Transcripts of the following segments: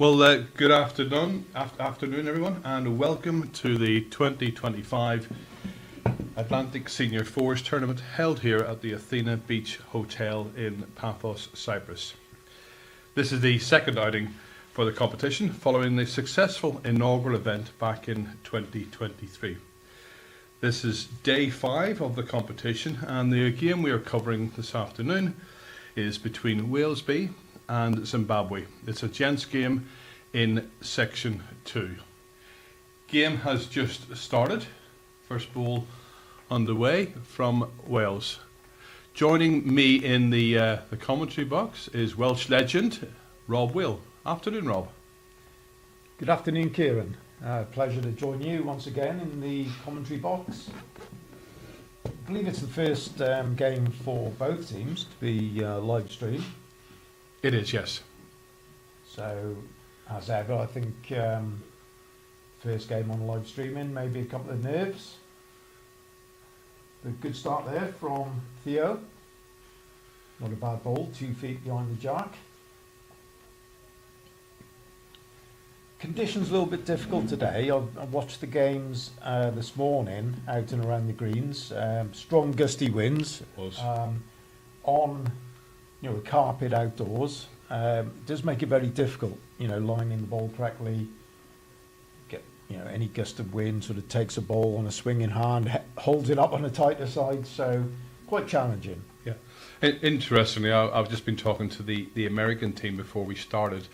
Good afternoon, everyone, and welcome to the 2025 Atlantic Senior Fours Tournament held here at the Athena Beach Hotel in Paphos, Cyprus. This is the second outing for the competition following the successful inaugural event back in 2023. This is day 5 of the competition, and the game we are covering this afternoon is between Wales B and Zimbabwe. It's a gents game in section 2. Game has just started. First ball underway from Wales. Joining me in the commentary box is Welsh legend Rob Will. Afternoon, Rob. Good afternoon, Kieran. Pleasure to join you once again in the commentary box. I believe it's the first game for both teams to be live streamed. It is, yes. So, as ever, I think first game on live streaming, maybe a couple of nerves. But good start there from Theo. Not a bad ball, 2 feet behind the jack. Conditions a little bit difficult today. I watched the games this morning out and around the greens. Strong gusty winds on a carpet outdoors. It does make it very difficult, lining the ball correctly. Get any gust of wind sort of takes a ball on a swinging hand, holds it up on the tighter side, so quite challenging. Yeah. Interestingly, I've just been talking to the American team before we started,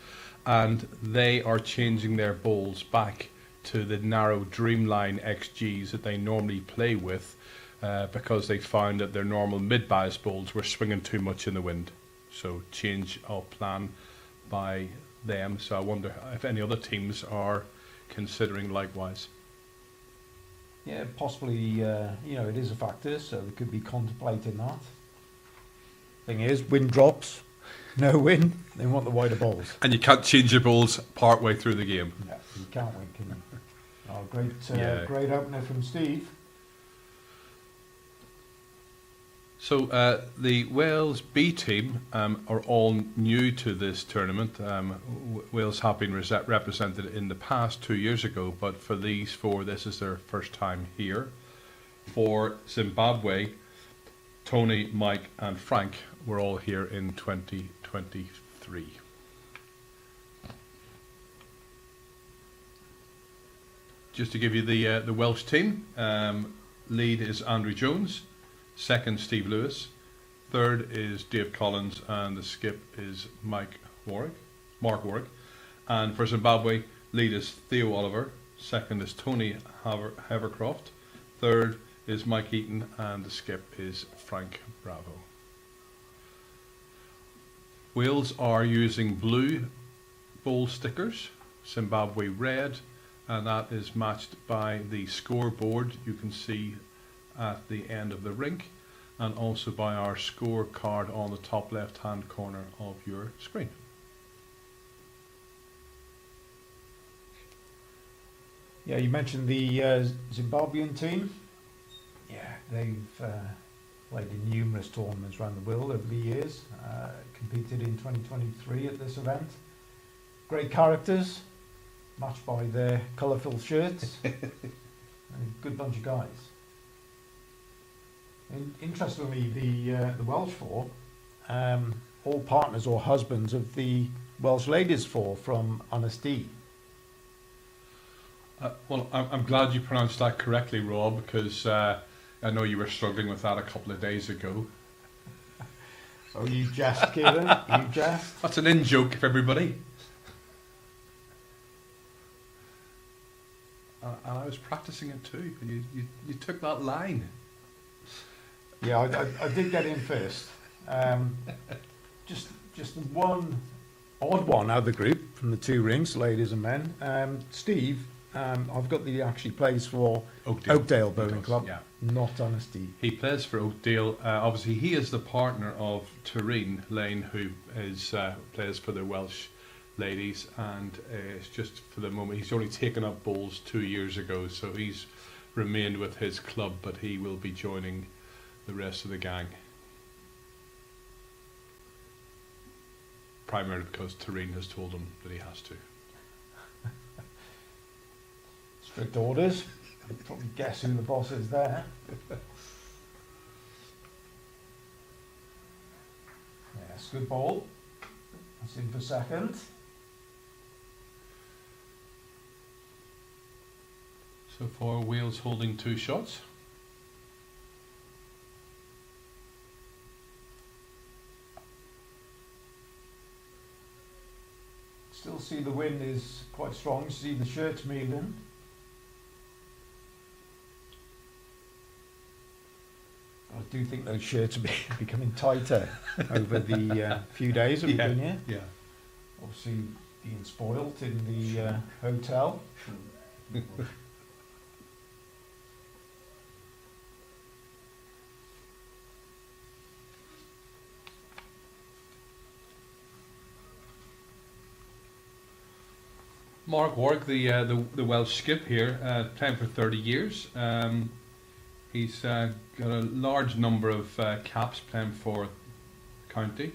and they are changing their bowls back to the narrow Dreamline XGs that they normally play with because they found that their normal mid-bias bowls were swinging too much in the wind. So change of plan by them. So I wonder if any other teams are considering likewise. Yeah, possibly, it is a factor, so they could be contemplating that. Thing is, wind drops, no wind, they want the wider balls. And you can't change your balls part way through the game. No, you can't win, can you? Great opener from Steve. So the Wales B team are all new to this tournament. Wales have been represented in the past 2 years ago, but for these four, this is their first time here. For Zimbabwe, Tony, Mike and Frank were all here in 2023. Just to give you the Welsh team, lead is Andrew Jones. Second, Steve Lewis. Third is Dave Collins, and the skip is Mark Warwick. And for Zimbabwe, lead is Theo Oliver. Second is Tony Havercroft. Third is Mike Eaton, and the skip is Frank Bravo. Wales are using blue bowl stickers, Zimbabwe red, and that is matched by the scoreboard you can see at the end of the rink, and also by our scorecard on the top left hand corner of your screen. Yeah, you mentioned the Zimbabwean team. Yeah, they've played in numerous tournaments around the world over the years, competed in 2023 at this event. Great characters, matched by their colourful shirts. And a good bunch of guys. Interestingly, the Welsh four, all partners or husbands of the Welsh ladies four from Honesty. I'm glad you pronounced that correctly, Rob, because I know you were struggling with that a couple of days ago. Oh, you jest, Kieran, you jest. That's an in-joke for everybody. And I was practicing it too, but you took that line. Yeah, I did get in first. Just the one odd one out of the group from the two rings, ladies and men. Steve, I've got that he actually plays for Oakdale Bowling Club, yeah. Not Honesty. He plays for Oakdale. Obviously, he is the partner of Tareen Lane, who is plays for the Welsh ladies, and it's just for the moment. He's only taken up bowls 2 years ago, so he's remained with his club, but he will be joining the rest of the gang. Primarily because Tareen has told him that he has to. strict orders. You can probably guess who the boss is there. Yes, good ball. That's in for second. So far, Wales holding 2 shots. Still see the wind is quite strong. See the shirts moving. I do think those shirts are becoming tighter over the few days that we've been here. Yeah. Obviously being spoilt in the hotel. Mark Warwick, the Welsh skip here, playing for 30 years. He's got a large number of caps playing for county,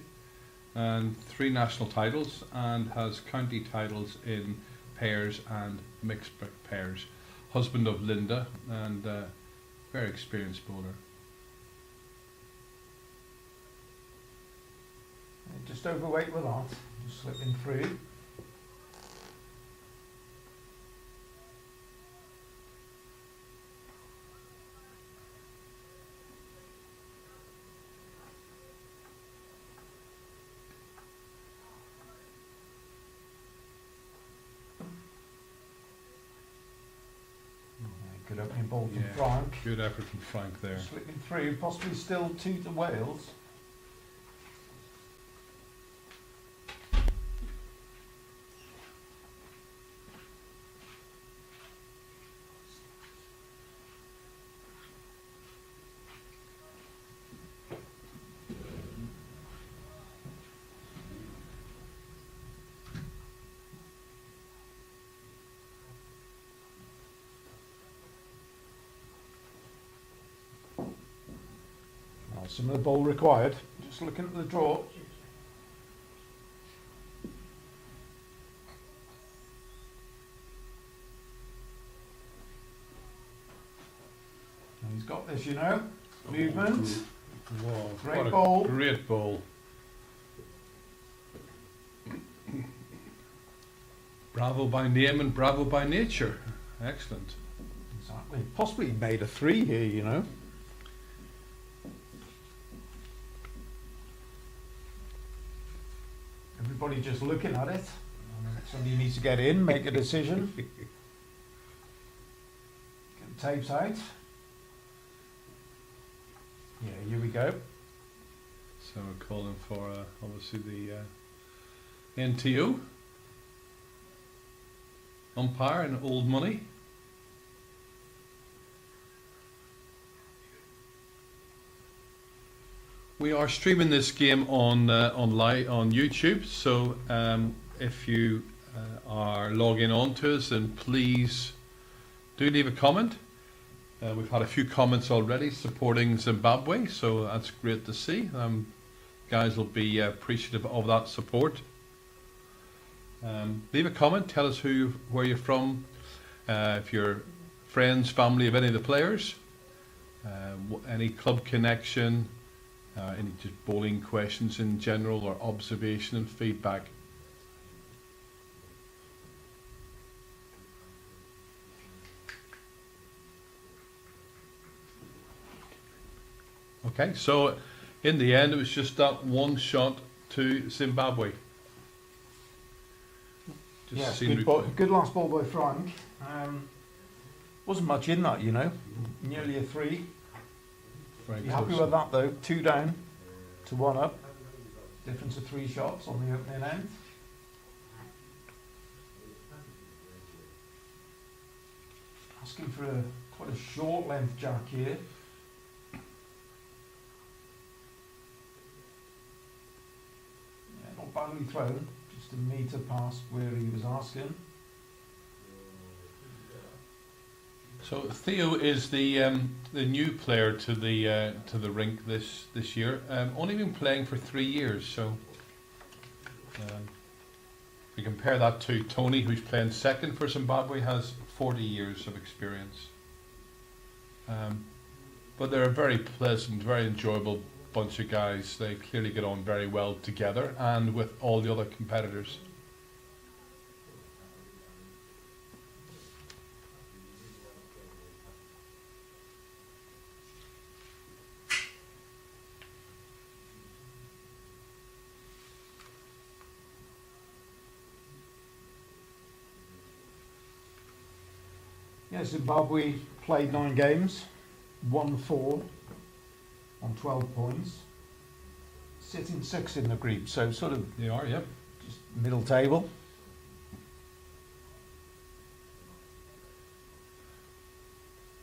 and 3 national titles, and has county titles in pairs and mixed pairs. Husband of Linda, and very experienced bowler. Just overweight with that. Just slipping through. Good opening ball from Frank. Good effort from Frank there. Slipping through, possibly still 2 to Wales. Some of the ball required. Just looking at the draw. And he's got this, you know. Movement. Wow, Great ball. Great ball. Bravo by name and bravo by nature. Excellent. Exactly. Possibly made a 3 here, you know. Everybody just looking at it. Somebody needs to get in, make a decision. Get the tapes out. Yeah, here we go. So we're calling for obviously the NTO. Umpire and old money. We are streaming this game on live on YouTube, so if you are logging on to us, then please do leave a comment. We've had a few comments already supporting Zimbabwe, so that's great to see. Guys will be appreciative of that support. Leave a comment, tell us where you're from, if you're friends, family of any of the players, any club connection, any just bowling questions in general, or observation and feedback. Okay, so in the end it was just that 1 shot to Zimbabwe. Yes, good last ball by Frank. Wasn't much in that, you know. Nearly a 3. Very You happy close. with that though? 2 down to 1 up. Difference of 3 shots on the opening end. Asking for quite a short length jack here. Yeah, not badly thrown. Just a metre past where he was asking. So Theo is the new player to the rink this year. Only been playing for 3 years, so we compare that to Tony, who's playing second for Zimbabwe, has 40 years of experience. But they're a very pleasant, very enjoyable bunch of guys. They clearly get on very well together and with all the other competitors. Yeah, Zimbabwe played 9 games, won 4 on 12 points, sitting 6th in the group, so sort of They are, yep. just middle table.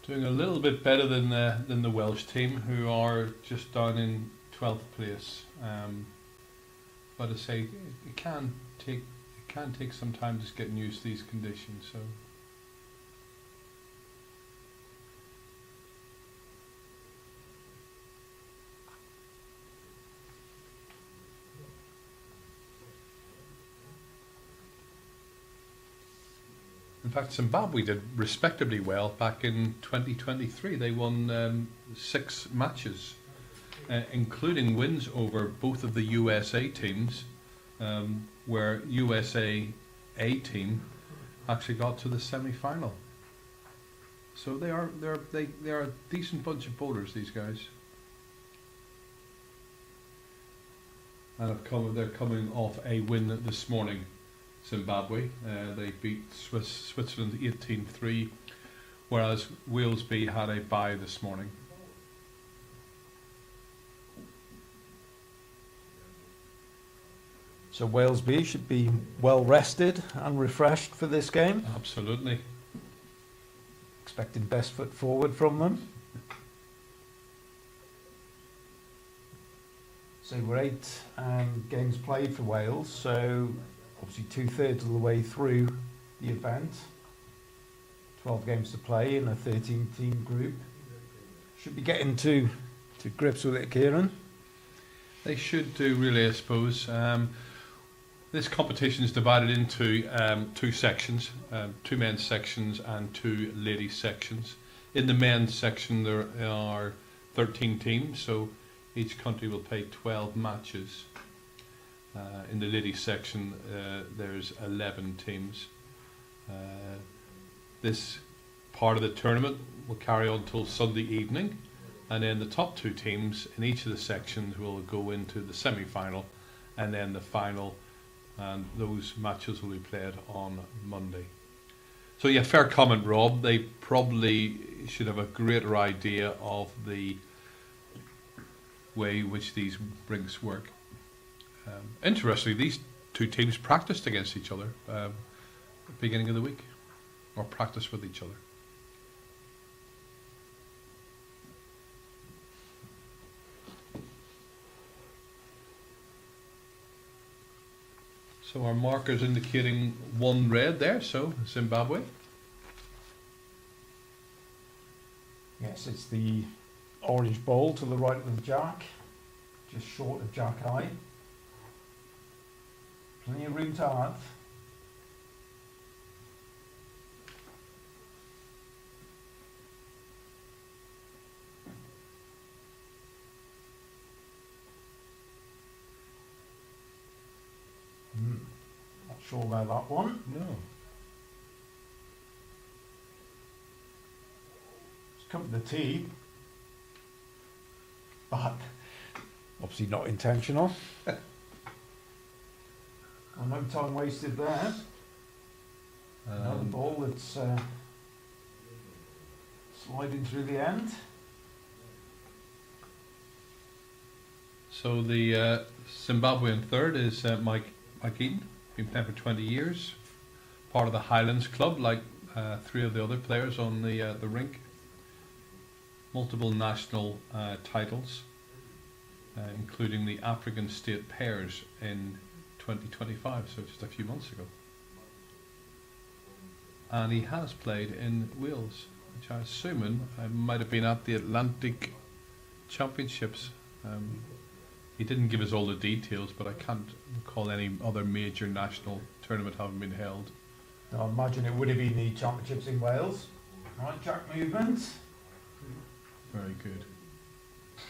Doing a little bit better than the Welsh team, who are just down in 12th place. But I say it can take some time just getting used to these conditions. So. In fact, Zimbabwe did respectably well back in 2023. They won 6 matches, including wins over both of the USA teams, where USA A team actually got to the semi-final. So they are a decent bunch of bowlers, these guys. And they're coming off a win this morning. Zimbabwe, they beat Switzerland 18-3, whereas Wales B had a bye this morning. So Wales B should be well rested and refreshed for this game. Absolutely. Expecting best foot forward from them. So we're 8 games played for Wales, so obviously 2/3 of the way through the event. 12 games to play in a 13-team group. Should be getting to grips with it, Kieran. They should do, really, I suppose. This competition is divided into 2 sections, 2 men's sections and 2 ladies sections. In the men's section there are 13 teams, so each country will play 12 matches. In the ladies section there's 11 teams. This part of the tournament will carry on until Sunday evening, and then the top 2 teams in each of the sections will go into the semi-final and then the final, and those matches will be played on Monday. So yeah, fair comment, Rob. They probably should have a greater idea of the way in which these rinks work. Interestingly, these 2 teams practiced against each other at the beginning of the week, or practiced with each other. So our marker's indicating 1 red there, so Zimbabwe. Yes, it's the orange ball to the right of the jack, just short of jack eye. Plenty of room to add. Not sure about that one. No. It's come to the tee, but obviously not intentional. Well, no time wasted there. Another ball that's sliding through the end. So the Zimbabwean third is Mike Eaton, been playing for 20 years, part of the Highlands Club, like 3 of the other players on the rink. Multiple national titles, including the African State Pairs in 2025, so just a few months ago. And he has played in Wales, which I assume might have been at the Atlantic Championships. He didn't give us all the details, but I can't recall any other major national tournament having been held I imagine it would have been the championships in Wales. Right, jack movement. Very good.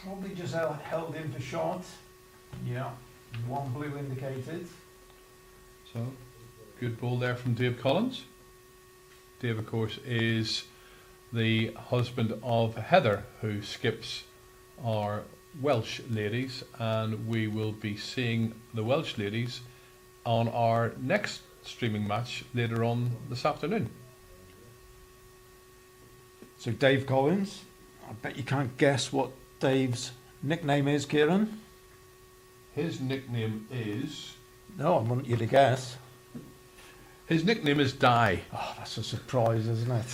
Probably just held in for shot. Yeah, one blue indicated. So, good ball there from Dave Collins. Dave, of course, is the husband of Heather, who skips our Welsh ladies, and we will be seeing the Welsh ladies on our next streaming match later on this afternoon. So Dave Collins, I bet you can't guess what Dave's nickname is, Kieran. His nickname is... No, I want you to guess. His nickname is Di. Oh, that's a surprise, isn't it?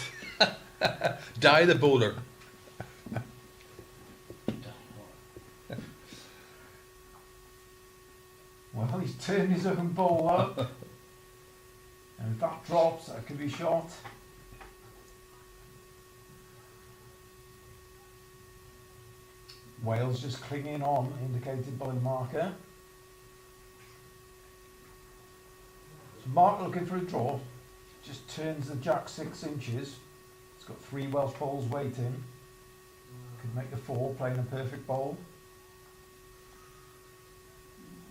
Di the bowler. Well, he's turned his own ball up. And if that drops, that could be shot. Wales just clinging on, indicated by the marker. So Mark looking for a draw. Just turns the jack 6 inches. It's got 3 Welsh balls waiting. Could make the 4, playing a perfect ball.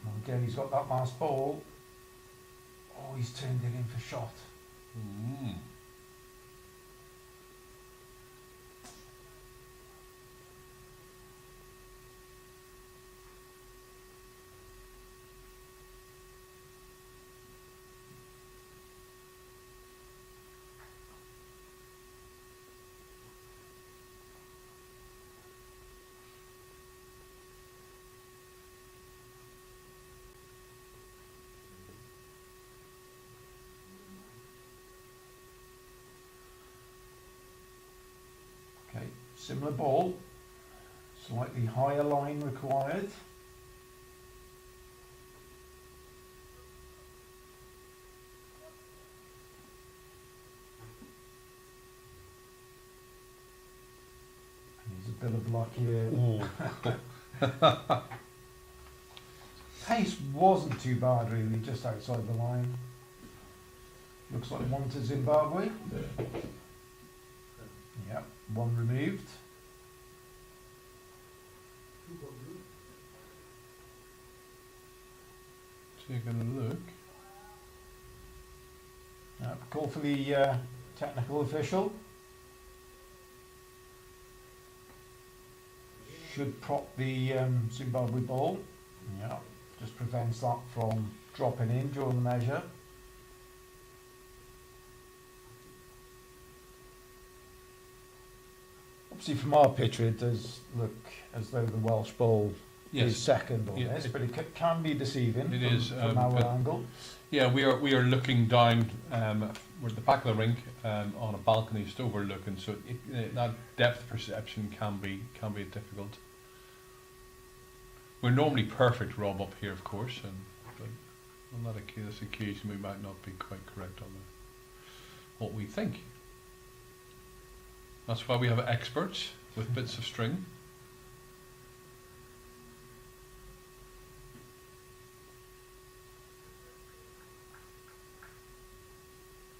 And again, he's got that last ball. Oh, he's turned it in for shot. Mm. Okay, similar ball. Slightly higher line required. There's a bit of luck here. Pace wasn't too bad really, just outside the line. Looks like one to Zimbabwe. Yep, one removed. Taking a look. Call for the technical official. Should prop the Zimbabwe ball. Yeah, just prevents that from dropping in during the measure. Obviously from our picture it does look as though the Welsh ball is second on this, but it can be deceiving from our angle. Yeah, we are looking down. We're at the back of the rink on a balcony, just overlooking. So that depth perception can be difficult. We're normally perfect, Rob, up here, of course, but on this occasion we might not be quite correct on what we think. That's why we have experts with bits of string.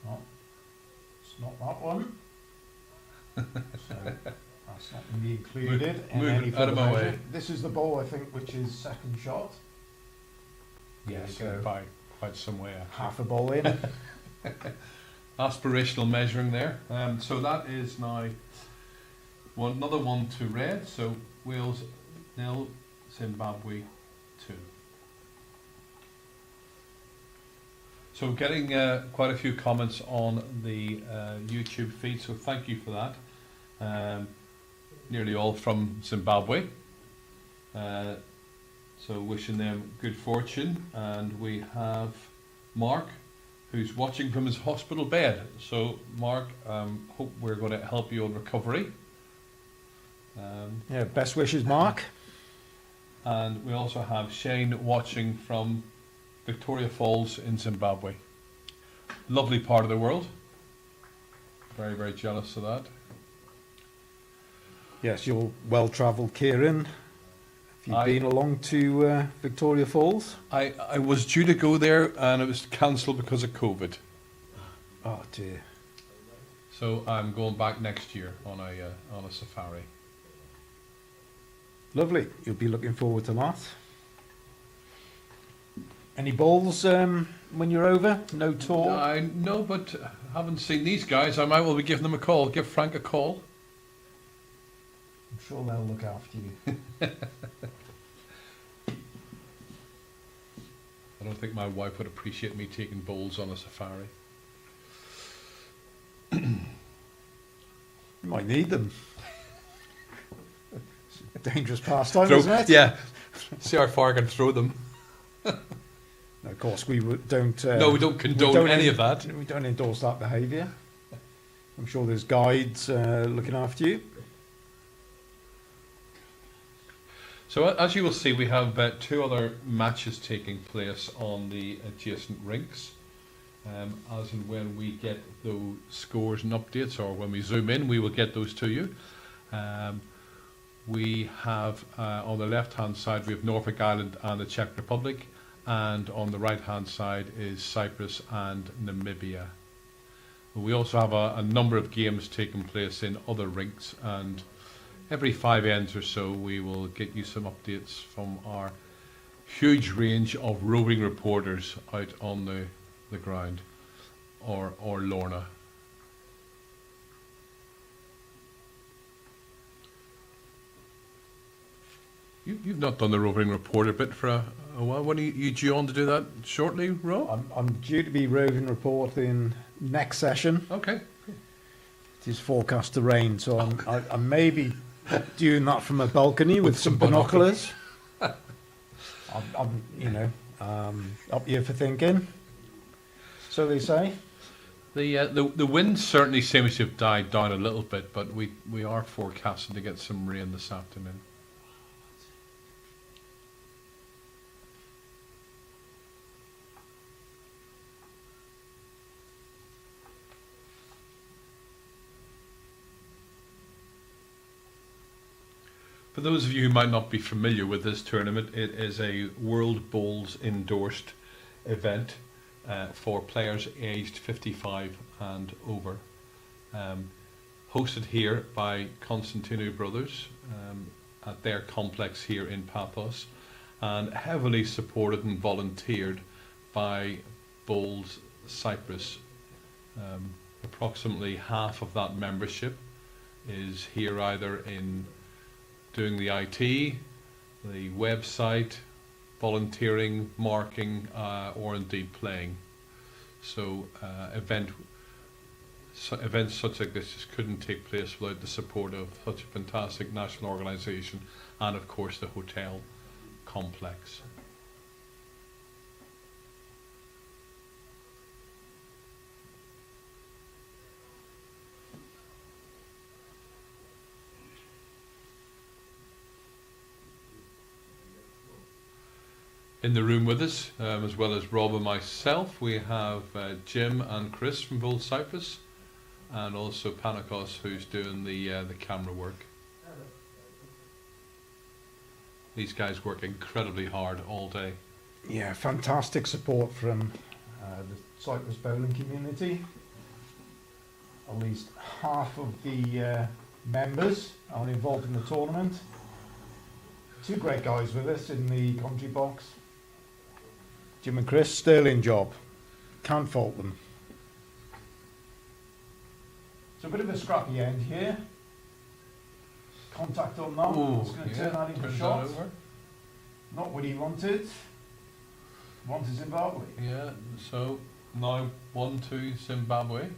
Oh, it's not that one. So that's not going to be included in any out of my measure. way. This is the ball, I think, which is second shot. Yes, There you go. by quite some way. Actually. Half a ball in. Aspirational measuring there. So that is now another 1 to red. So Wales 0, Zimbabwe 2. So getting quite a few comments on the YouTube feed. So thank you for that. Nearly all from Zimbabwe. So wishing them good fortune. And we have Mark, who's watching from his hospital bed. So Mark, hope we're going to help you on recovery. Yeah, best wishes, Mark. And we also have Shane watching from Victoria Falls in Zimbabwe. Lovely part of the world. Very, very jealous of that. Yes, you're well travelled, Kieran. Have you been along to Victoria Falls? I was due to go there and it was cancelled because of COVID. Oh dear. So I'm going back next year on a safari. Lovely. You'll be looking forward to that. Any balls when you're over? No tour? I know, but haven't seen these guys. I might well be giving them a call. Give Frank a call. I'm sure they'll look after you. I don't think my wife would appreciate me taking bowls on a safari. You might need them. It's a dangerous pastime, isn't it? Yeah. See how far I can throw them. No, of course, we don't. No, we don't condone any of that. We don't endorse that behaviour. I'm sure there's guides looking after you. So as you will see, we have 2 other matches taking place on the adjacent rinks. As and when we get those scores and updates, or when we zoom in, we will get those to you. We have on the left hand side we have Norfolk Island and the Czech Republic, and on the right hand side is Cyprus and Namibia. We also have a number of games taking place in other rinks, and every 5 ends or so we will get you some updates from our huge range of roving reporters out on the ground, or Lorna. You've not done the roving reporter bit for a while. When are you due on to do that shortly, Rob? I'm due to be roving reporting next session. Okay. It is forecast to rain, so I may be doing that from a balcony with some binoculars. I'm up here for thinking. So they say. The wind certainly seems to have died down a little bit, but we are forecasting to get some rain this afternoon. For those of you who might not be familiar with this tournament, it is a World Bowls endorsed event for players aged 55 and over. Hosted here by Constantino Brothers at their complex here in Paphos, and heavily supported and volunteered by Bowls Cyprus. Approximately half of that membership is here either in doing the IT, the website, volunteering, marking, or indeed playing. So events such like this just couldn't take place without the support of such a fantastic national organisation, and of course the hotel complex. In the room with us, as well as Rob and myself, we have Jim and Chris from Bold Cyprus, and also Panikos, who's doing the camera work. These guys work incredibly hard all day. Yeah, fantastic support from the Cyprus bowling community. At least half of the members are involved in the tournament. 2 great guys with us in the commentary box. Jim and Chris, sterling job. Can't fault them. So a bit of a scrappy end here. Contact on that. It's going to turn that into a shot. Not what he wanted. Wanted Zimbabwe. Yeah, so now 1-2 Zimbabwe.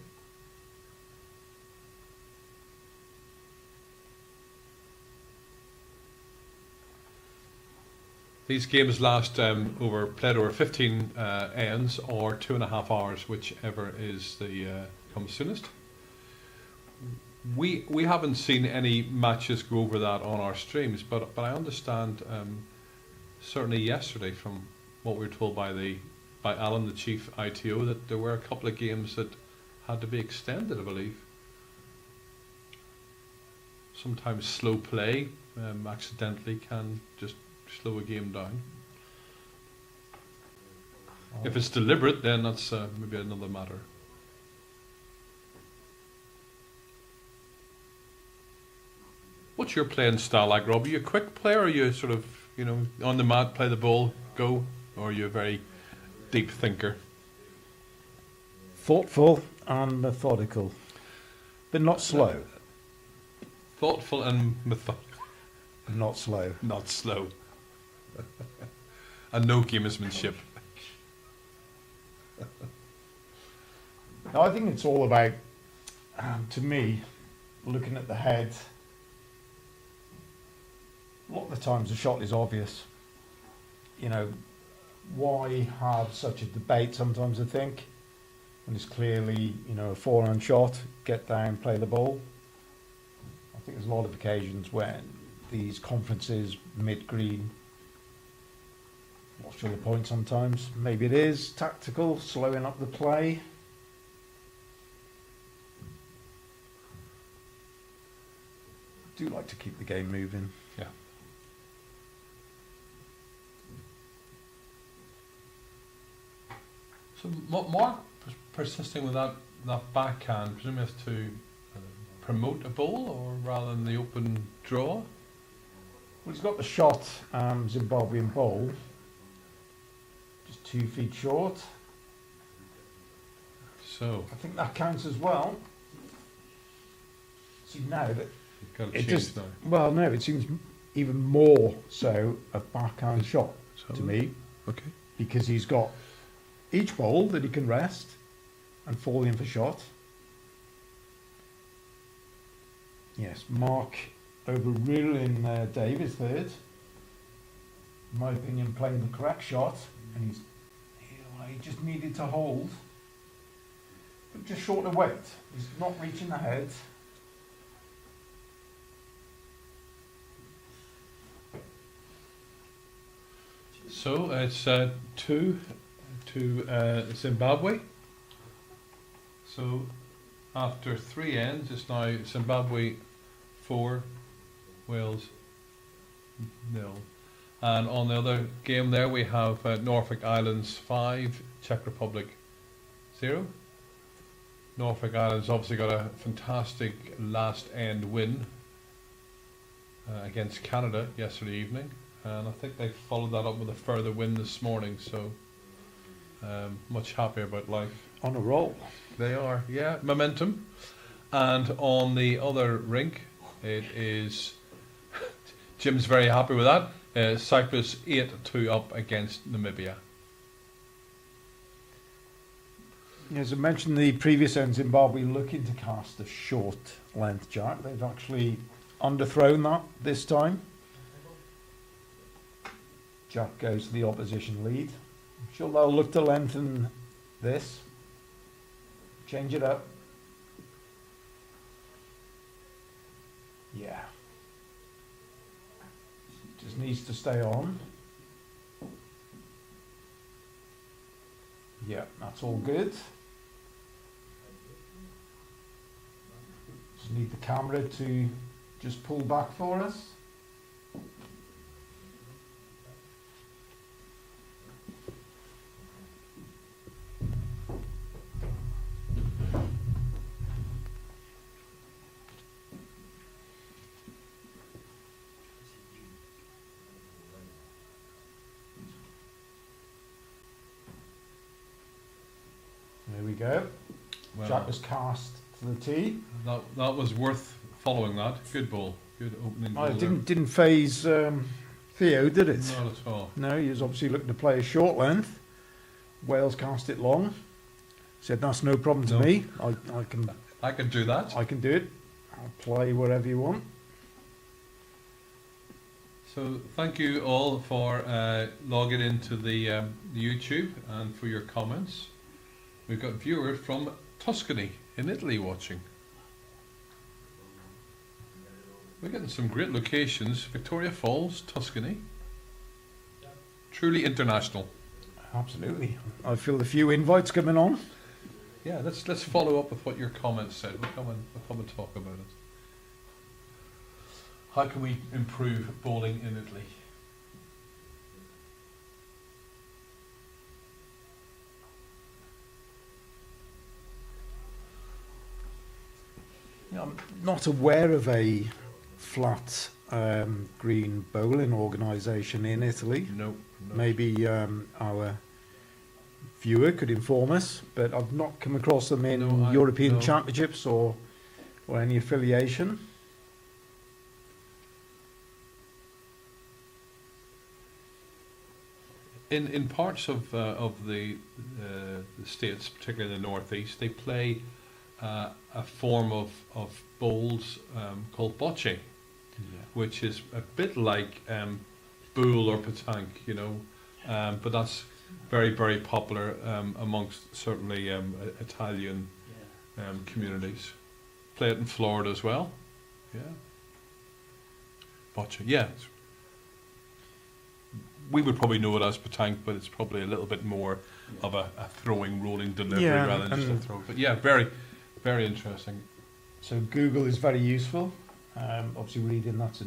These games last played over 15 ends or 2.5 hours, whichever is the comes soonest. We haven't seen any matches go over that on our streams, but I understand certainly yesterday from what we were told by Alan, the chief ITO, that there were a couple of games that had to be extended, I believe. Sometimes slow play accidentally can just slow a game down. If it's deliberate, then that's maybe another matter. What's your playing style like, Rob? Are you a quick player, or are you sort of, on the mat, play the ball, go, or are you a very deep thinker? Thoughtful and methodical, but not slow. Thoughtful and methodical. Not slow. Not slow. And no gamesmanship. Now, I think it's all about, to me, looking at the head. A lot of the times the shot is obvious. Why have such a debate sometimes, I think, when it's clearly, a forehand shot, get down, play the ball. I think there's a lot of occasions when these conferences, mid-green, what's the point sometimes? Maybe it is tactical, slowing up the play. I do like to keep the game moving. Yeah. So Mark persisting with that backhand, presumably has to promote a ball, or rather than the open draw? Well, he's got the shot, Zimbabwean ball, just 2 feet short. So I think that counts as well. See now that you've got to it change just now. well, no, it seems even more so a backhand shot So, to me, okay. because he's got each ball that he can rest and fall in for shot. Yes, Mark overruling Dave is third. In my opinion, playing the correct shot, and he just needed to hold, but just short of weight. He's not reaching the head. So it's 2 to Zimbabwe. So after 3 ends, it's now Zimbabwe 4, Wales 0. And on the other game there, we have Norfolk Islands 5, Czech Republic 0. Norfolk Islands obviously got a fantastic last end win against Canada yesterday evening. And I think they followed that up with a further win this morning, so much happier about life. On a roll. They are, yeah, momentum. And on the other rink, it is, Jim's very happy with that, Cyprus 8-2 up against Namibia. As I mentioned, the previous end, Zimbabwe looking to cast a short length jack. They've actually underthrown that this time. Jack goes to the opposition lead. I'm sure they'll look to lengthen this. Change it up. Yeah. Just needs to stay on. Yeah, that's all good. Just need the camera to just pull back for us. There we go. Well, Jack was cast to the tee. that was worth following that. Good ball. Good opening ball. Oh, it didn't phase Theo, did it? Not at all. No, he was obviously looking to play a short length. Wales cast it long. Said that's no problem to No. me. I can do that. I can do it. I'll play wherever you want. So thank you all for logging into the YouTube and for your comments. We've got viewers from Tuscany in Italy watching. We're getting some great locations. Victoria Falls, Tuscany. Truly international. Absolutely. I feel a few invites coming on. Yeah, let's follow up with what your comments said. We'll come and talk about it. How can we improve bowling in Italy? I'm not aware of a flat green bowling organisation in Italy. No. Maybe our viewer could inform us, but I've not come across them in European Championships or any affiliation. In parts of the states, particularly the northeast, they play a form of bowls called bocce, which is a bit like boule or petanque, you know, but that's very, very popular amongst certainly Italian communities. Play it in Florida as well. Yeah. Bocce, yeah. We would probably know it as petanque, but it's probably a little bit more of a throwing, rolling delivery rather than just a throw. But yeah, very, very interesting. So Google is very useful. Obviously reading that's a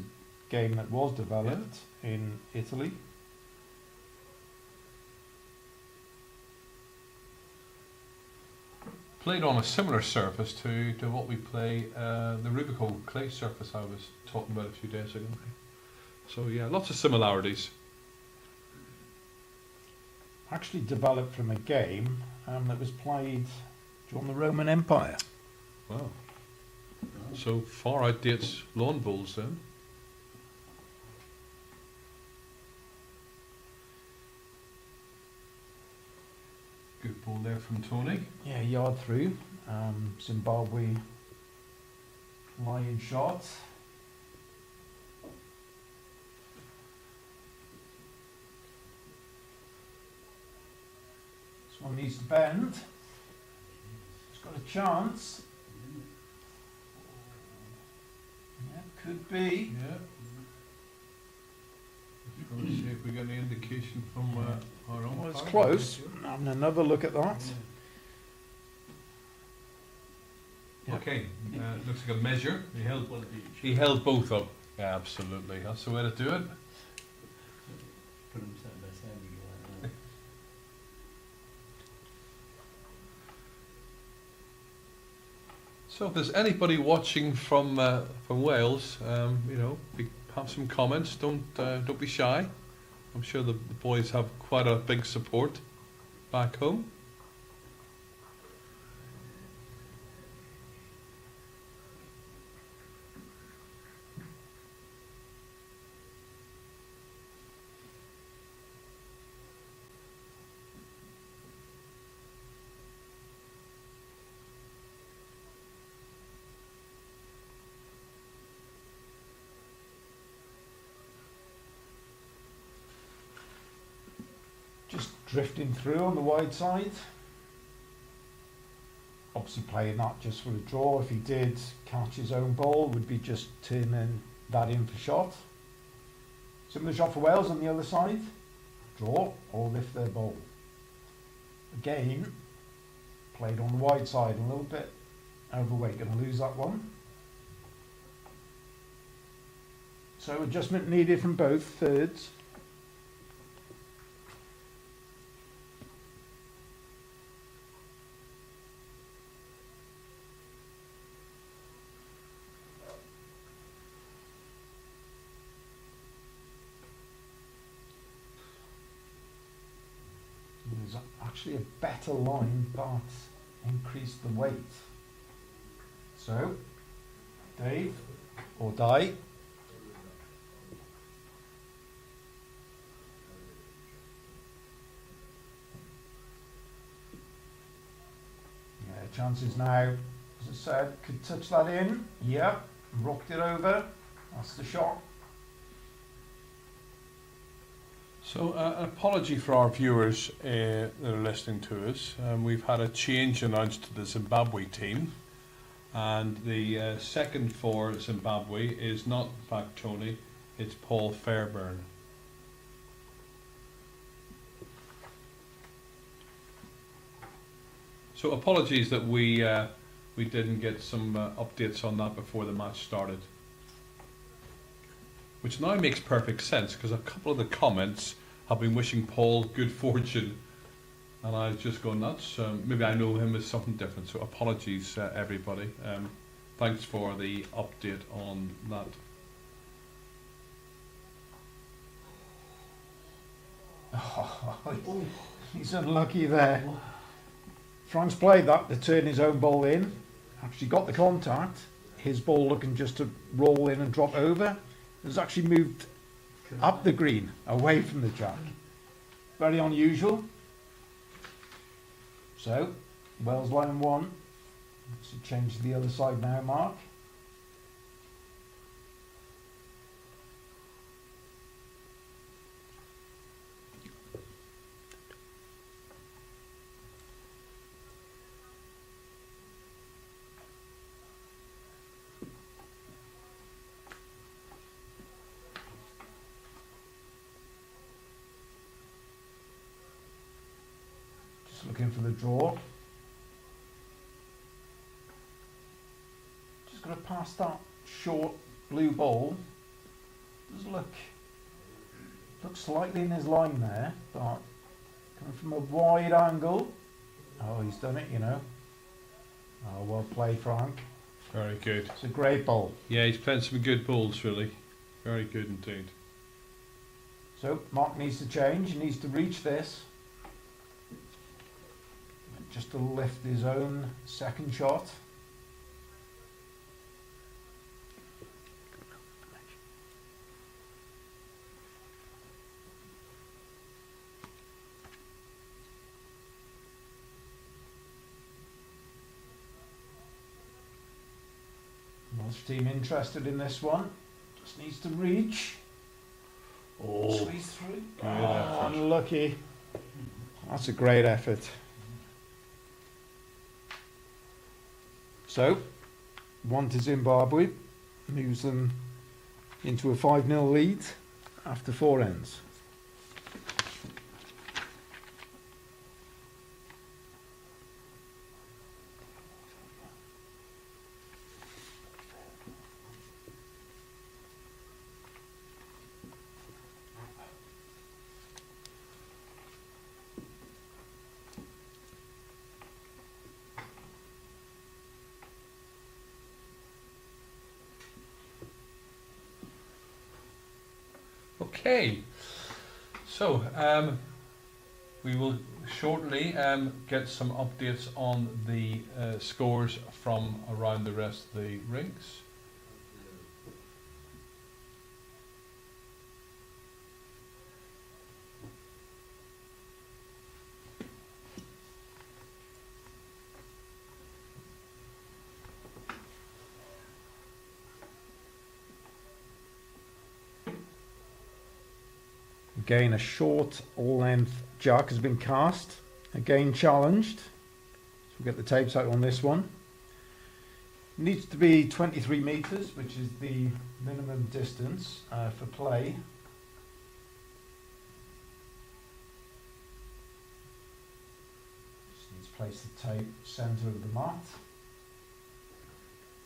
game that was developed in Italy. Played on a similar surface to what we play, the Rubico clay surface I was talking about a few days ago. So yeah, lots of similarities. Actually developed from a game that was played during the Roman Empire. Wow. So far outdates lawn bowls then. Good ball there from Tony. Yeah, yard through. Zimbabwe line shot. This one needs to bend. It's got a chance. Yeah, could be. Yeah. Just going to see if we get any indication from our own. Well, it's part. close. Having another look at that. Yeah. Okay, looks like a measure. He held both up. Yeah, absolutely. That's the way to do it. Put them side by side and go like So if there's anybody watching from Wales, you know, have some comments. Don't be shy. I'm sure the boys have quite a big support back home. Just drifting through on the wide side. Obviously playing that just for a draw. If he did catch his own ball, would be just turning that in for shot. Similar shot for Wales on the other side. Draw or lift their ball. Again, played on the wide side a little bit. Overweight, going to lose that one. So adjustment needed from both thirds. There's actually a better line, but increased the weight. So, Dave, or Die. Yeah, chances now, as I said, could touch that in. Yep, rocked it over. That's the shot. So an apology for our viewers that are listening to us. We've had a change announced to the Zimbabwe team, and the second for Zimbabwe is not in fact Tony, it's Paul Fairburn. So apologies that we didn't get some updates on that before the match started. Which now makes perfect sense, because a couple of the comments have been wishing Paul good fortune, and I was just going nuts. Maybe I know him as something different, so apologies everybody. Thanks for the update on that Oh, he's unlucky there. Frank's played that to turn his own ball in. Actually got the contact. His ball looking just to roll in and drop over. It's actually moved up the green, away from the jack. Very unusual. So, Wells line 1. So change to the other side now, Mark. Just looking for the draw. Just going to pass that short blue ball. Does look slightly in his line there, but coming from a wide angle. Oh, he's done it, you know. Oh, well played, Frank. Very good. It's a great ball. Yeah, he's playing some good balls, really. Very good indeed. So Mark needs to change. He needs to reach this. Just to lift his own second shot. Welsh team interested in this one. Just needs to reach. Oh, Squeeze through. good Oh, effort. unlucky. That's a great effort. So, 1 to Zimbabwe. Moves them into a 5-0 lead after 4 ends. Okay, so we will shortly get some updates on the scores from around the rest of the rinks. Again, a short length jack has been cast. Again, challenged. So we'll get the tapes out on this one. Needs to be 23 metres, which is the minimum distance for play. Just needs to place the tape centre of the mat,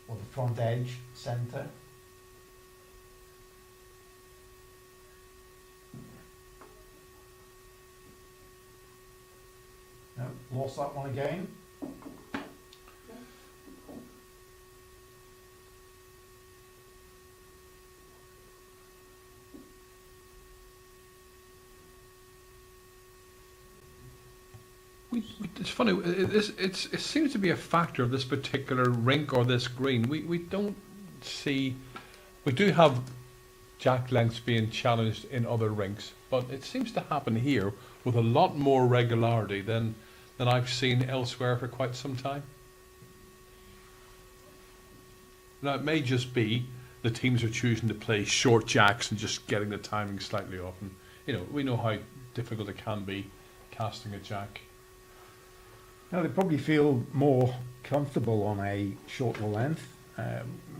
or the front edge centre. No, lost that one again. It's funny, it seems to be a factor of this particular rink or this green. We don't see, we do have jack lengths being challenged in other rinks, but it seems to happen here with a lot more regularity than I've seen elsewhere for quite some time. Now it may just be the teams are choosing to play short jacks and just getting the timing slightly off. And you know, we know how difficult it can be casting a jack. Now they probably feel more comfortable on a shorter length.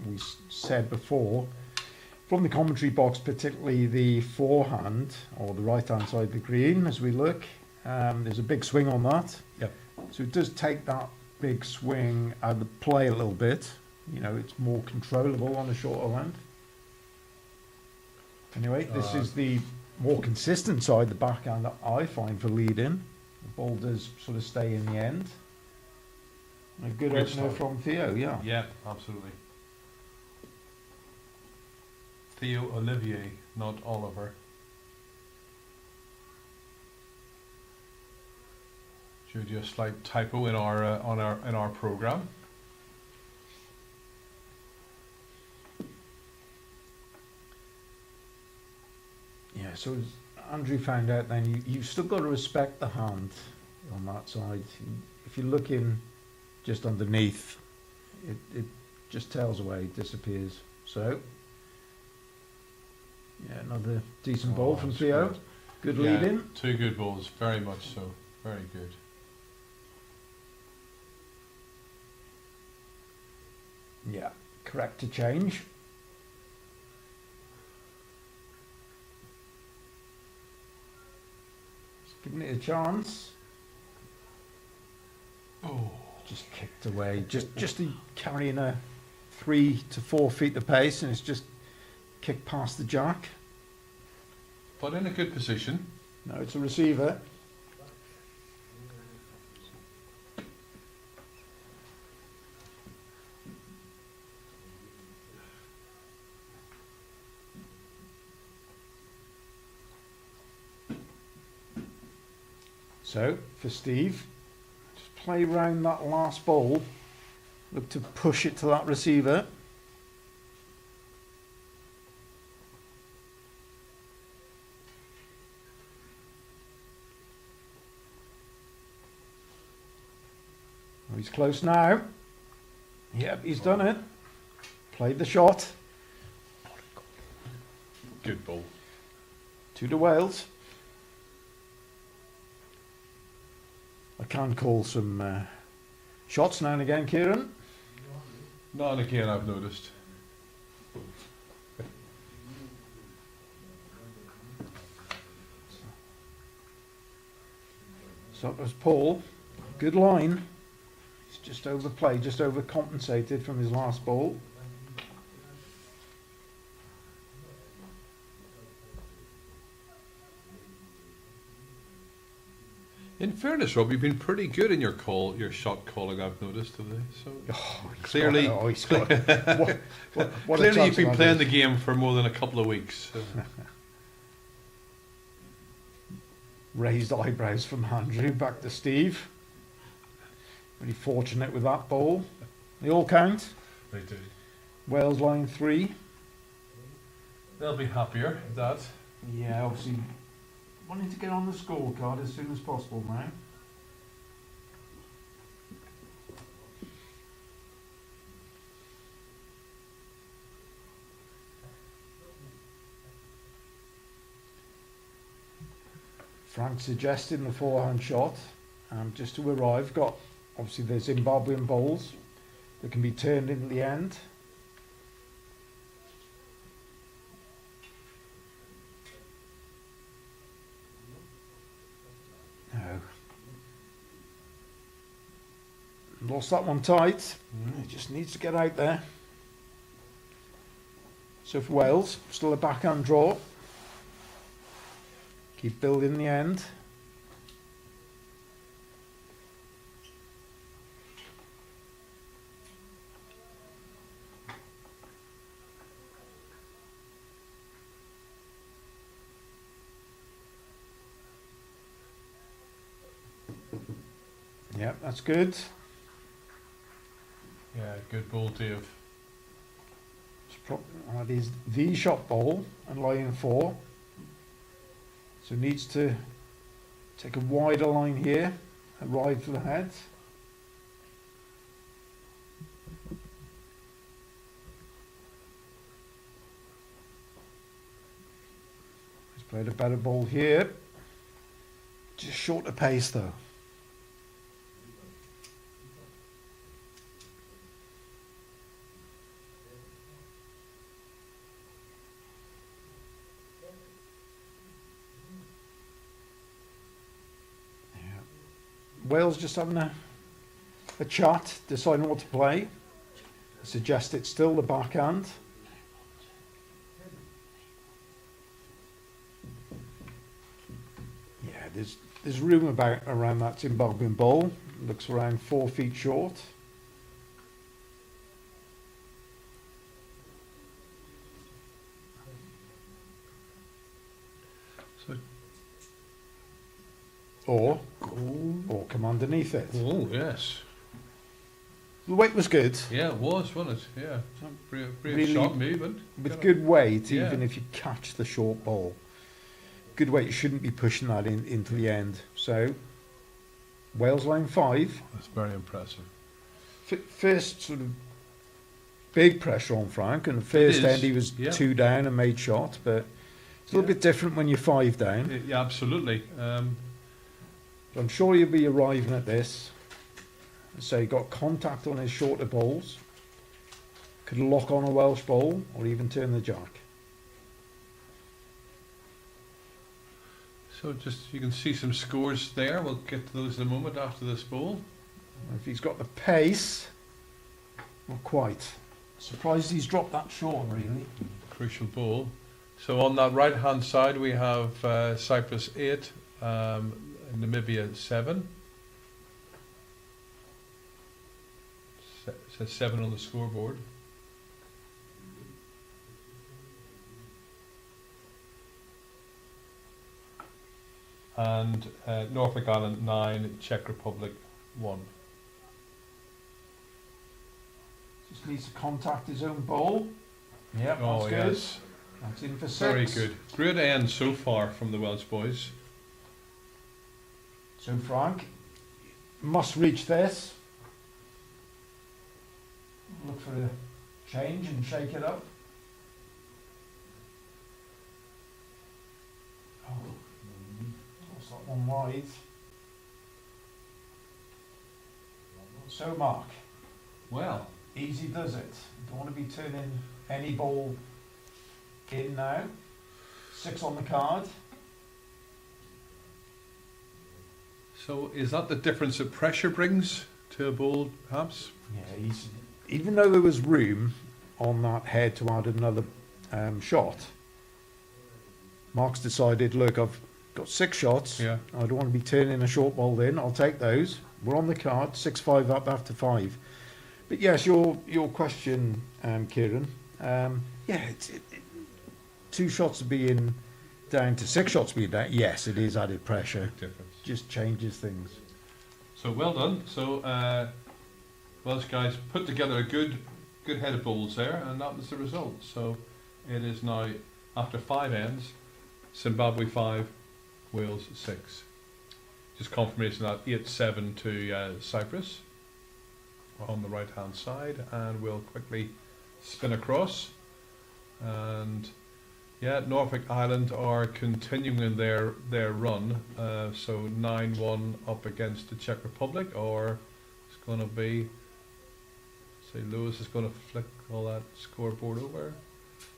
We said before, from the commentary box, particularly the forehand or the right hand side of the green as we look, there's a big swing on that. Yep. So it does take that big swing out of play a little bit. You know, it's more controllable on a shorter length. Anyway, this is the more consistent side, the backhand that I find for lead-in. The ball does sort of stay in the end. A good Great opener start. from Theo, yeah. Yeah, absolutely. Theo Olivier, not Oliver. Due to a slight typo in our program. Yeah, so as Andrew found out then, you've still got to respect the hand on that side. If you're looking just underneath, it just tails away, disappears. So, yeah, another decent ball from That's Theo. Good lead in. 2 good balls, very much so. Very good. Yeah, correct to change. Just giving it a chance. Oh. Just kicked away. Just carrying a 3 to 4 feet the pace, and it's just kicked past the jack. But in a good position. No, it's a receiver. So, for Steve, just play round that last ball. Look to push it to that receiver. Oh, he's close now. Yep, he's done it. Played the shot. Good ball. 2 to Wales. I can call some shots now and again, Kieran. Now and again, I've noticed. So it was Paul. Good line. He's just overplayed, just overcompensated from his last ball. In fairness, Rob, you've been pretty good in your shot calling. I've noticed today. So clearly, what clearly you've been playing the game for more than a couple of weeks. So. Raised eyebrows from Andrew. Back to Steve. Very fortunate with that ball. They all count. They do. Wales line 3. They'll be happier with that. Yeah, obviously wanting to get on the scorecard as soon as possible now. Frank suggesting the forehand shot. Just to arrive, got obviously the Zimbabwean bowls that can be turned in the end. No. Lost that one tight. It just needs to get out there. So for Wales, still a backhand draw. Keep building the end. Yep, that's good. Yeah, good ball, Dave. That is the shot ball and line 4. So needs to take a wider line here and ride for the head. He's played a better ball here. Just shorter pace though. Wales just having a chat, deciding what to play. I suggest it's still the backhand. Yeah, there's room around that Zimbabwean ball. Looks around 4 feet short. or Oh, come underneath it. oh yes. The weight was good, Yeah, it was, wasn't it? Yeah. Brave Really, shot movement. with good weight, Yeah. even if you catch the short ball. Good weight, you shouldn't be pushing that into the end. So, Wales line 5. That's very impressive. First sort of big pressure on Frank, and the first is, end he was yeah. 2 down and made shot, but it's a little Yeah. bit different when you're 5 down. Yeah, absolutely. So I'm sure you'll be arriving at this. So he got contact on his shorter balls, could lock on a Welsh ball, or even turn the jack. So just you can see some scores there. We'll get to those in a moment after this ball. If he's got the pace, not quite. Surprised he's dropped that short, really. Crucial ball. So on that right hand side we have Cyprus 8, Namibia 7. Says 7 on the scoreboard. And Norfolk Island 9, Czech Republic 1. Just needs to contact his own ball. Yep, Oh that's good. yes, That's in for 6. very good. Great end so far from the Welsh boys. So Frank must reach this. Look for a change and shake it up. Oh, what's that one wide? So Mark, Well, easy does it. Don't want to be turning any ball in now. 6 on the card. so is that the difference that pressure brings to a ball, perhaps? Yeah, even though there was room on that head to add another shot, Mark's decided, look, I've got 6 shots. Yeah. I don't want to be turning a short ball in. I'll take those. We're on the card, 6-5 up after 5. But yes, your question, Kieran. Yeah, 2 shots to be in down to 6 shots to be down. Yes, it is added pressure. Difference. Just changes things. So well done. So Welsh guys put together a good head of bowls there, and that was the result. So it is now, after 5 ends, Zimbabwe 5, Wales 6. Just confirmation of that 8-7 to Cyprus on the right hand side, and we'll quickly spin across. And yeah, Norfolk Island are continuing their run. So 9-1 up against the Czech Republic, or it's going to be, say Lewis is going to flick all that scoreboard over.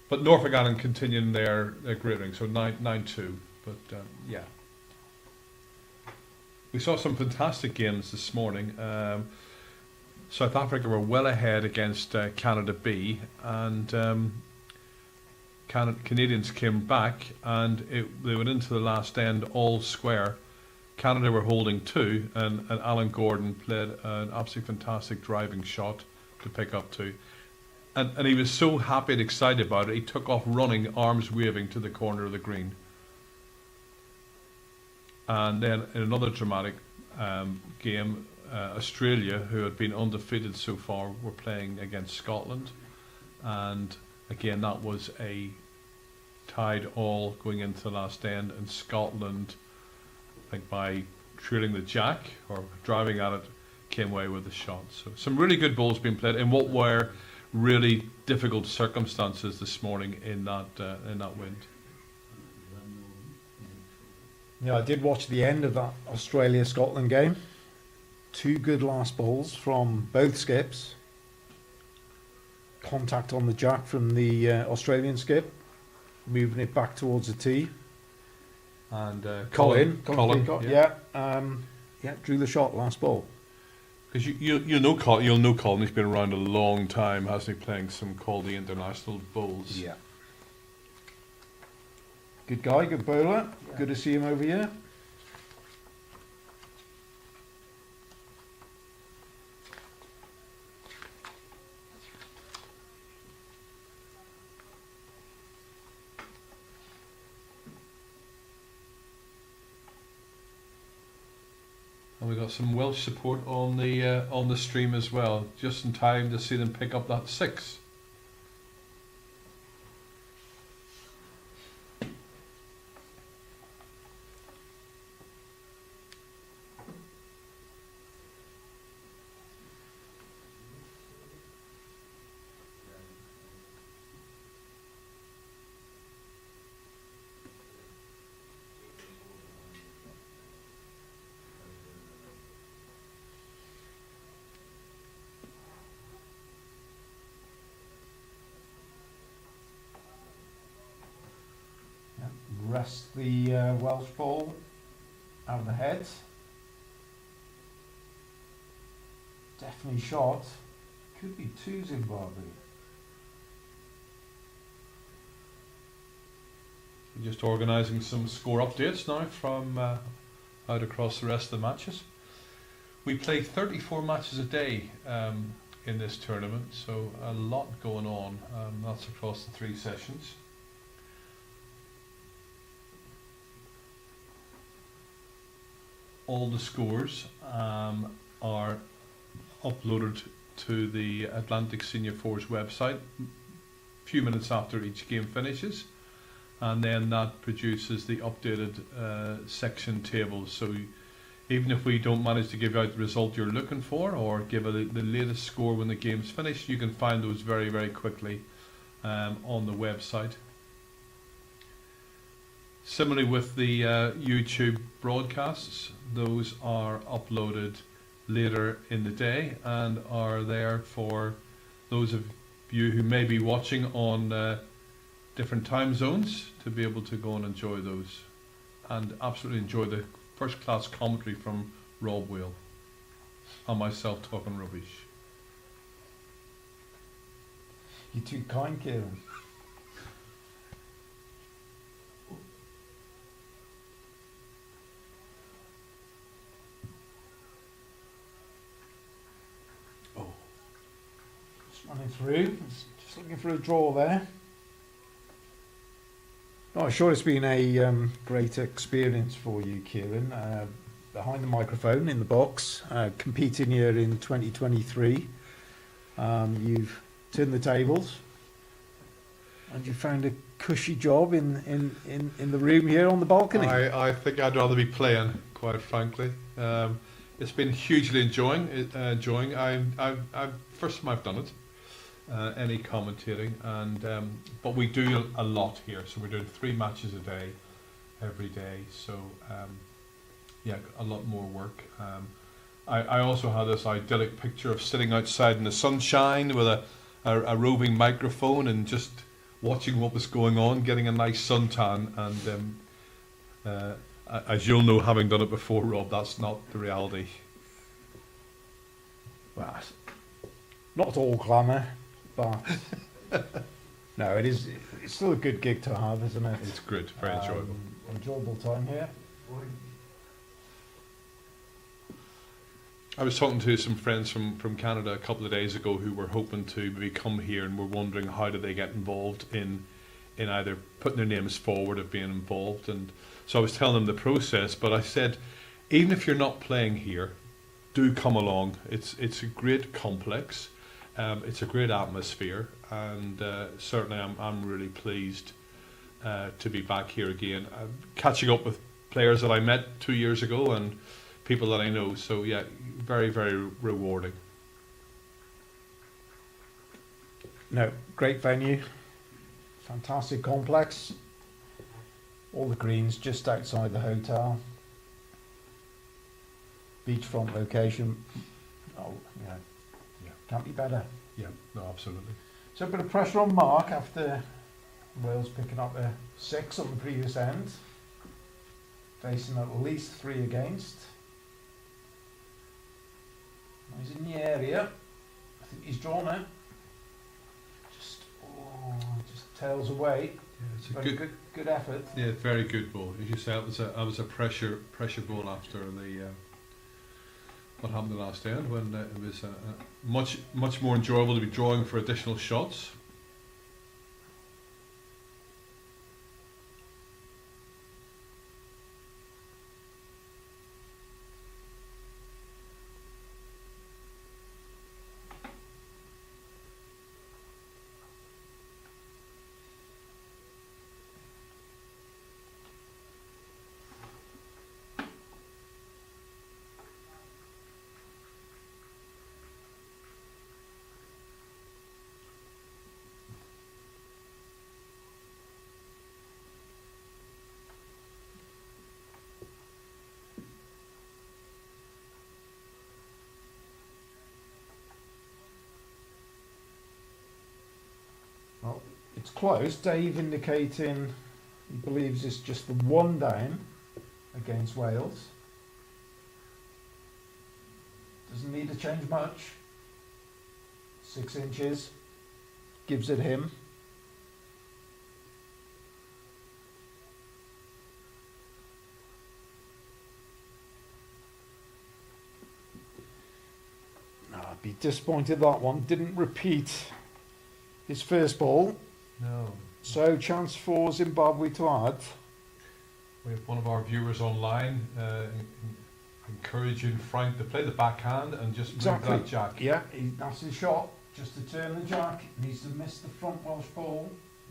But Norfolk Island continuing their grading, so 9-2. But yeah. We saw some fantastic games this morning. South Africa were well ahead against Canada B, and Canadians came back, and they went into the last end all square. Canada were holding 2, and Alan Gordon played an absolutely fantastic driving shot to pick up 2. And he was so happy and excited about it, he took off running, arms waving to the corner of the green. And then in another dramatic game, Australia, who had been undefeated so far, were playing against Scotland. And again, that was a tied all going into the last end, and Scotland, I think by trailing the jack or driving at it, came away with the shot. So some really good balls being played in what were really difficult circumstances this morning in that wind. Yeah, I did watch the end of that Australia-Scotland game. 2 good last balls from both skips. Contact on the jack from the Australian skip, moving it back towards the tee. And Colin, yeah. Drew the shot last ball. Because you'll know Colin. He's been around a long time, hasn't he? Playing some called the international bowls. Yeah. Good guy, good bowler. Yeah. Good to see him over here. And we got some Welsh support on the stream as well, just in time to see them pick up that 6. Rest the Welsh ball out of the head. Definitely shot. Could be 2 Zimbabwe. Just organising some score updates now from out across the rest of the matches. We play 34 matches a day in this tournament, so a lot going on. That's across the 3 sessions. All the scores are uploaded to the Atlantic Senior Fours website a few minutes after each game finishes, and then that produces the updated section tables. So even if we don't manage to give out the result you're looking for, or give the latest score when the game's finished, you can find those very, very quickly on the website. Similarly with the YouTube broadcasts, those are uploaded later in the day and are there for those of you who may be watching on different time zones to be able to go and enjoy those, and absolutely enjoy the first class commentary from Rob Whale and myself talking rubbish. You're too kind, Kieran. Running through, just looking for a draw there. Not sure it's been a great experience for you, Kieran. Behind the microphone in the box, competing here in 2023. You've turned the tables, and you found a cushy job in the room here on the balcony. I think I'd rather be playing, quite frankly. It's been hugely enjoying. I've first time I've done it. Any commentating, and but we do a lot here, so we're doing 3 matches a day every day, so yeah, a lot more work. I also had this idyllic picture of sitting outside in the sunshine with a roving microphone and just watching what was going on, getting a nice suntan, and as you'll know, having done it before, Rob, that's not the reality. Well, not all glamour. But no, it's still a good gig to have, isn't it? It's good, very enjoyable. Enjoyable time here. I was talking to some friends from Canada a couple of days ago who were hoping to maybe come here and were wondering how do they get involved in either putting their names forward of being involved. And so I was telling them the process, but I said, even if you're not playing here, do come along. It's a great complex. It's a great atmosphere, and certainly I'm really pleased to be back here again, catching up with players that I met 2 years ago and people that I know. So yeah, very, very rewarding. No, great venue, fantastic complex. All the greens just outside the hotel, beachfront location. Oh, yeah. Can't be better. Yeah, no, absolutely. So a bit of pressure on Mark after Wales picking up a 6 on the previous end. Facing at least 3 against. He's in the area. I think he's drawn it. Just tails away. Yeah, it's a very good effort. Yeah, very good ball. As you say, it was a pressure ball after the what happened the last end, when it was much more enjoyable to be drawing for additional shots. Well, it's close. Dave indicating he believes it's just the one down against Wales. Doesn't need to change much. 6 inches. Gives it him. I'd be disappointed that one didn't repeat his first ball. No. So chance for Zimbabwe to add. We have one of our viewers online encouraging Frank to play the backhand and just Exactly. move that jack. Yeah, that's his shot. Just to turn the jack. Needs to miss the front Welsh ball.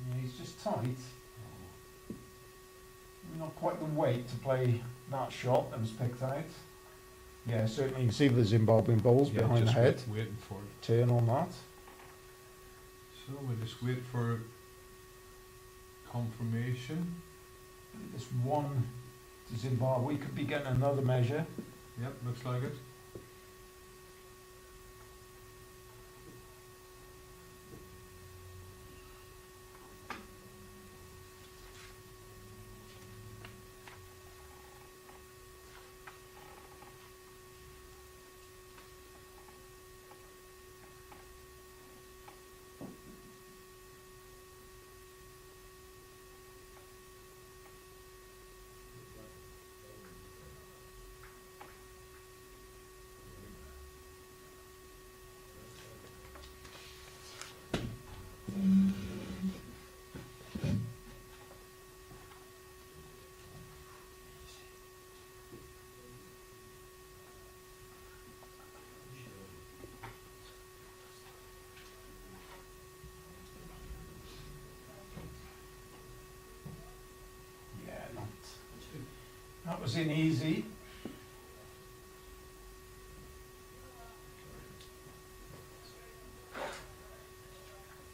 Yeah, he's just tight. Not quite the weight to play that shot that was picked out. Yeah, certainly you can see the Zimbabwean balls Yeah, behind the just head. waiting for it. Turn on that. So we'll just wait for confirmation. This one to Zimbabwe could be getting another measure. Yep, looks like it. Yeah, that was in easy.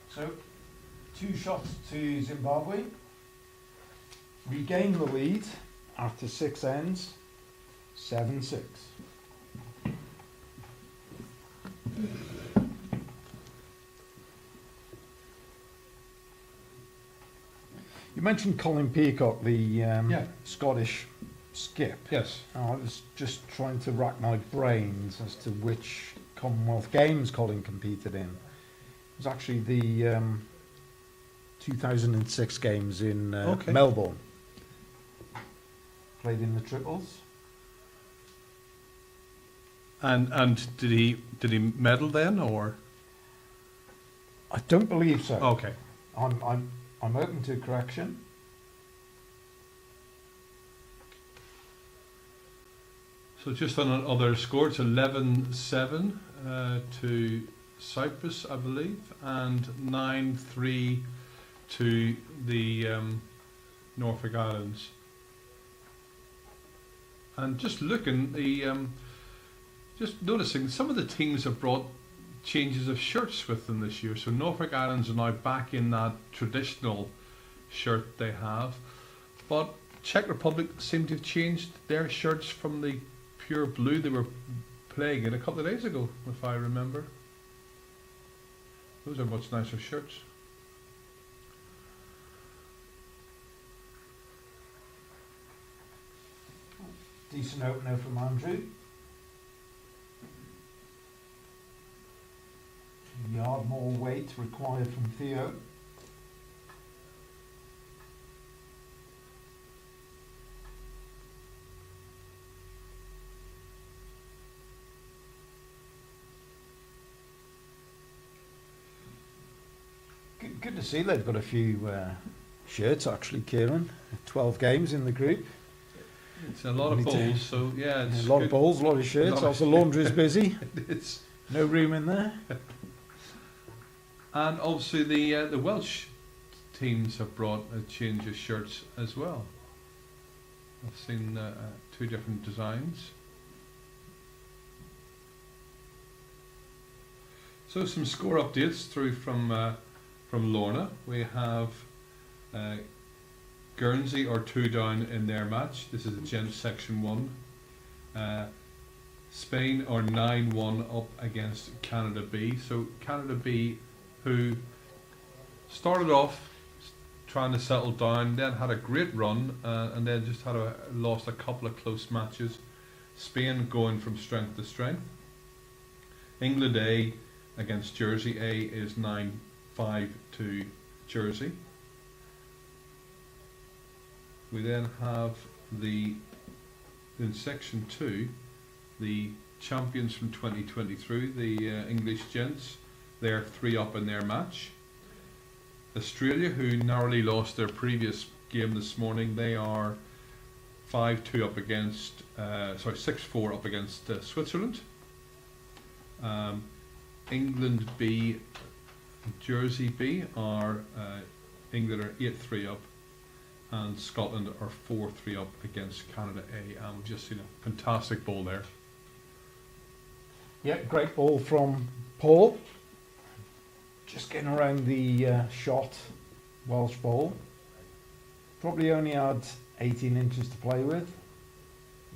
So, 2 shots to Zimbabwe. Regain the lead after 6 ends. 7-6. You mentioned Colin Peacock, the Scottish skip. Yes. I was just trying to rack my brains as to which Commonwealth Games Colin competed in. It was actually the 2006 games in Melbourne. Played in the triples. And did he medal then, or? I don't believe so. Okay. I'm open to correction. So just on another score, it's 11-7 to Cyprus, I believe, and 9-3 to the Norfolk Islands. And just looking, just noticing some of the teams have brought changes of shirts with them this year. So Norfolk Islands are now back in that traditional shirt they have, but Czech Republic seem to have changed their shirts from the pure blue they were playing in a couple of days ago, if I remember. Those are much nicer shirts. Decent opener from Andrew. A yard more weight required from Theo. Good to see they've got a few shirts actually, Kieran. 12 games in the group. It's a lot of balls, so yeah, it's A lot good. of balls, a lot of shirts. lot of- Also, laundry's busy. It's No room in there. and obviously the Welsh teams have brought a change of shirts as well. I've seen 2 different designs. So some score updates through from Lorna. We have Guernsey are 2 down in their match. This is the Gents section 1. Spain are 9-1 up against Canada B. So Canada B, who started off trying to settle down, then had a great run, and then just lost a couple of close matches. Spain going from strength to strength. England A against Jersey. A is 9-5 to Jersey. We then have in section 2, the champions from 2023, the English Gents. They're 3 up in their match. Australia, who narrowly lost their previous game this morning, they are 5-2 up against, 6-4 up against Switzerland. England B, Jersey B are England are 8-3 up, and Scotland are 4-3 up against Canada A. And we've just seen a fantastic ball there. Yeah, great ball from Paul. Just getting around the shot, Welsh ball. Probably only had 18 inches to play with.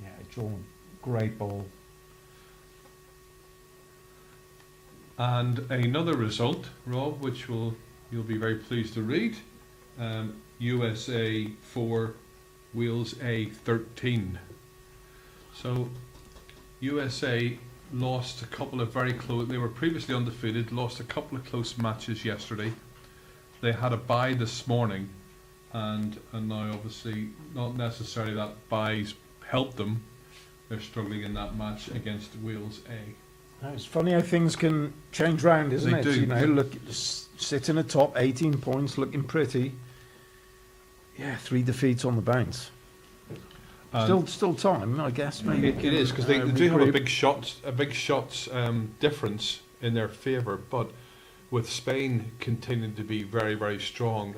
Yeah, drawn great ball. And another result, Rob, which you'll be very pleased to read. USA 4, Wales A 13. So USA lost a couple of very close. They were previously undefeated. Lost a couple of close matches yesterday. They had a bye this morning, and now obviously not necessarily that bye's helped them. They're struggling in that match against Wales A. It's funny how things can change round, isn't They it? do. You know, look, sitting atop, 18 points, looking pretty. Yeah, 3 defeats on the bounce. Still time, I guess. Maybe It is, because they do have a big shots difference in their favour, but with Spain continuing to be very, very strong,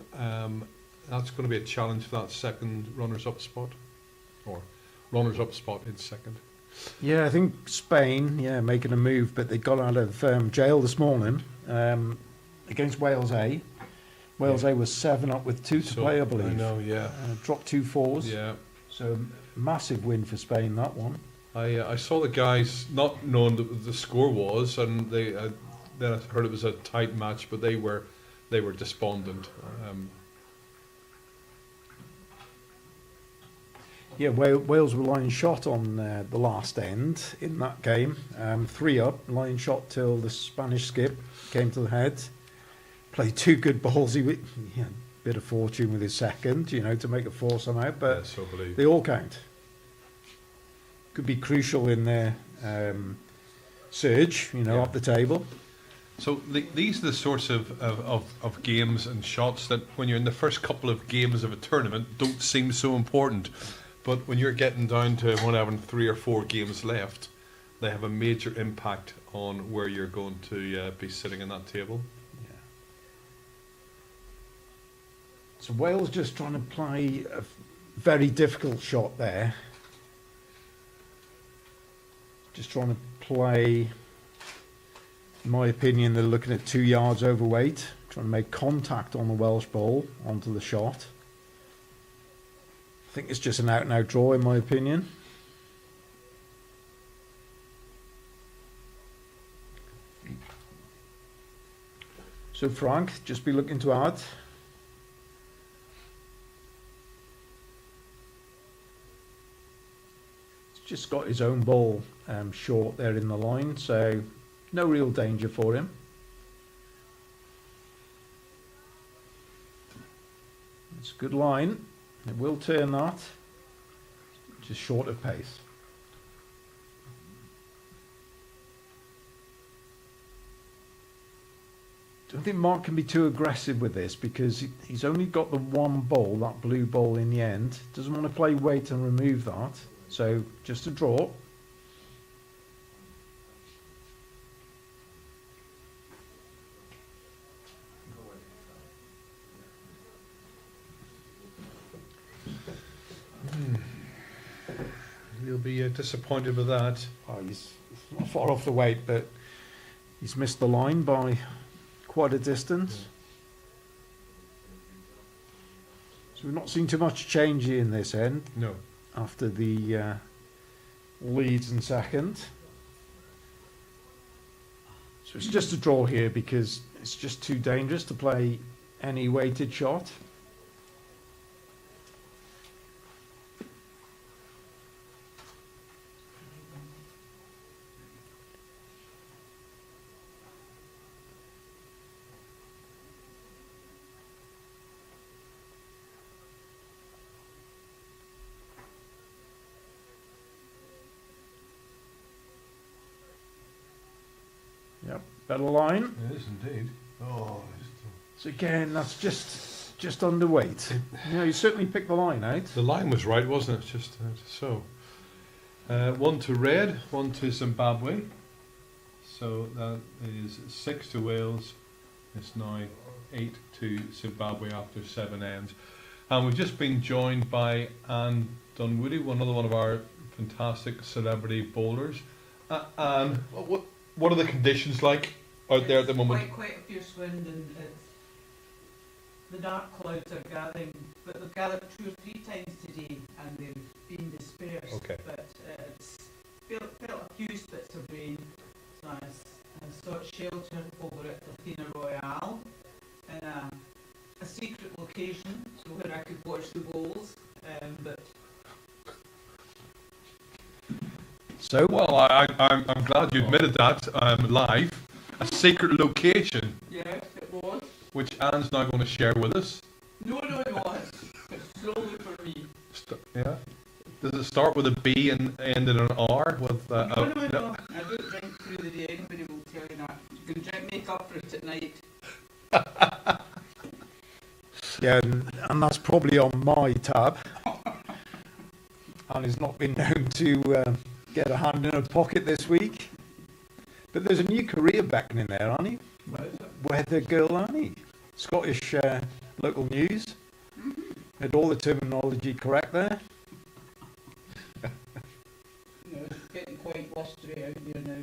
that's going to be a challenge for that second runners-up spot, or runners-up spot in second. Yeah, I think Spain, making a move, but they got out of jail this morning against Wales A. Wales A was 7 up with 2 to play, I believe. I know, yeah. Dropped 2 fours. Yeah. So massive win for Spain, that one. I saw the guys not knowing what the score was, and they then I heard it was a tight match, but they were despondent. Yeah, Wales were lying shot on the last end in that game. 3 up, lying shot till the Spanish skip came to the head. Played 2 good balls. He had a bit of fortune with his second, to make a 4 somehow, but so believe. they all count. Could be crucial in their surge, up the table. So these are the sorts of games and shots that when you're in the first couple of games of a tournament don't seem so important. But when you're getting down to having 3 or 4 games left, they have a major impact on where you're going to be sitting in that table. Yeah. So Wales just trying to play a very difficult shot there. Just trying to play, in my opinion, they're looking at 2 yards overweight, trying to make contact on the Welsh ball onto the shot. I think it's just an out-and-out draw, in my opinion. So Frank, just be looking to add. He's just got his own ball short there in the line, so no real danger for him. It's a good line. It will turn that, just short of pace. Don't think Mark can be too aggressive with this because he's only got the one ball, that blue ball in the end. Doesn't want to play weight and remove that. So just a draw. You'll be disappointed with that. Oh, he's not far off the weight, but he's missed the line by quite a distance. So we've not seen too much change in this end No. after the leads in second. So it's just a draw here because it's just too dangerous to play any weighted shot. Yep, better line. It is indeed. Oh, So again, that's just underweight. Yeah, you certainly picked the line out. The line was right, wasn't it? Just so. One to red, one to Zimbabwe. So that is 6 to Wales. It's now 8 to Zimbabwe after 7 ends. And we've just been joined by Anne Dunwoody, another one of our fantastic celebrity bowlers. Anne, what are the conditions like out there at the moment? Quite a fierce wind, and the dark clouds are gathering, but they've gathered 2 or 3 times today, and they've been dispersed. Okay. But it's felt a few spits of rain. So I sought shelter over at Athena Royale in a secret location, so where I could watch the bowls. But So, Well, I'm glad you admitted that live. A secret location, yeah, it was. which Anne's now going to share with us. No, it was. It's solely for me. Yeah. Does it start with a B and end in an R? With No. I don't drink through the day. Anybody will tell you that. You can drink, make up for it at night. yeah, and that's probably on my tab. And he's not been known to get a hand in a pocket this week. But there's a new career beckoning there, aren't he? Weather girl, aren't he? Scottish local news. Had all the terminology correct there. It's getting quite blustery out there now.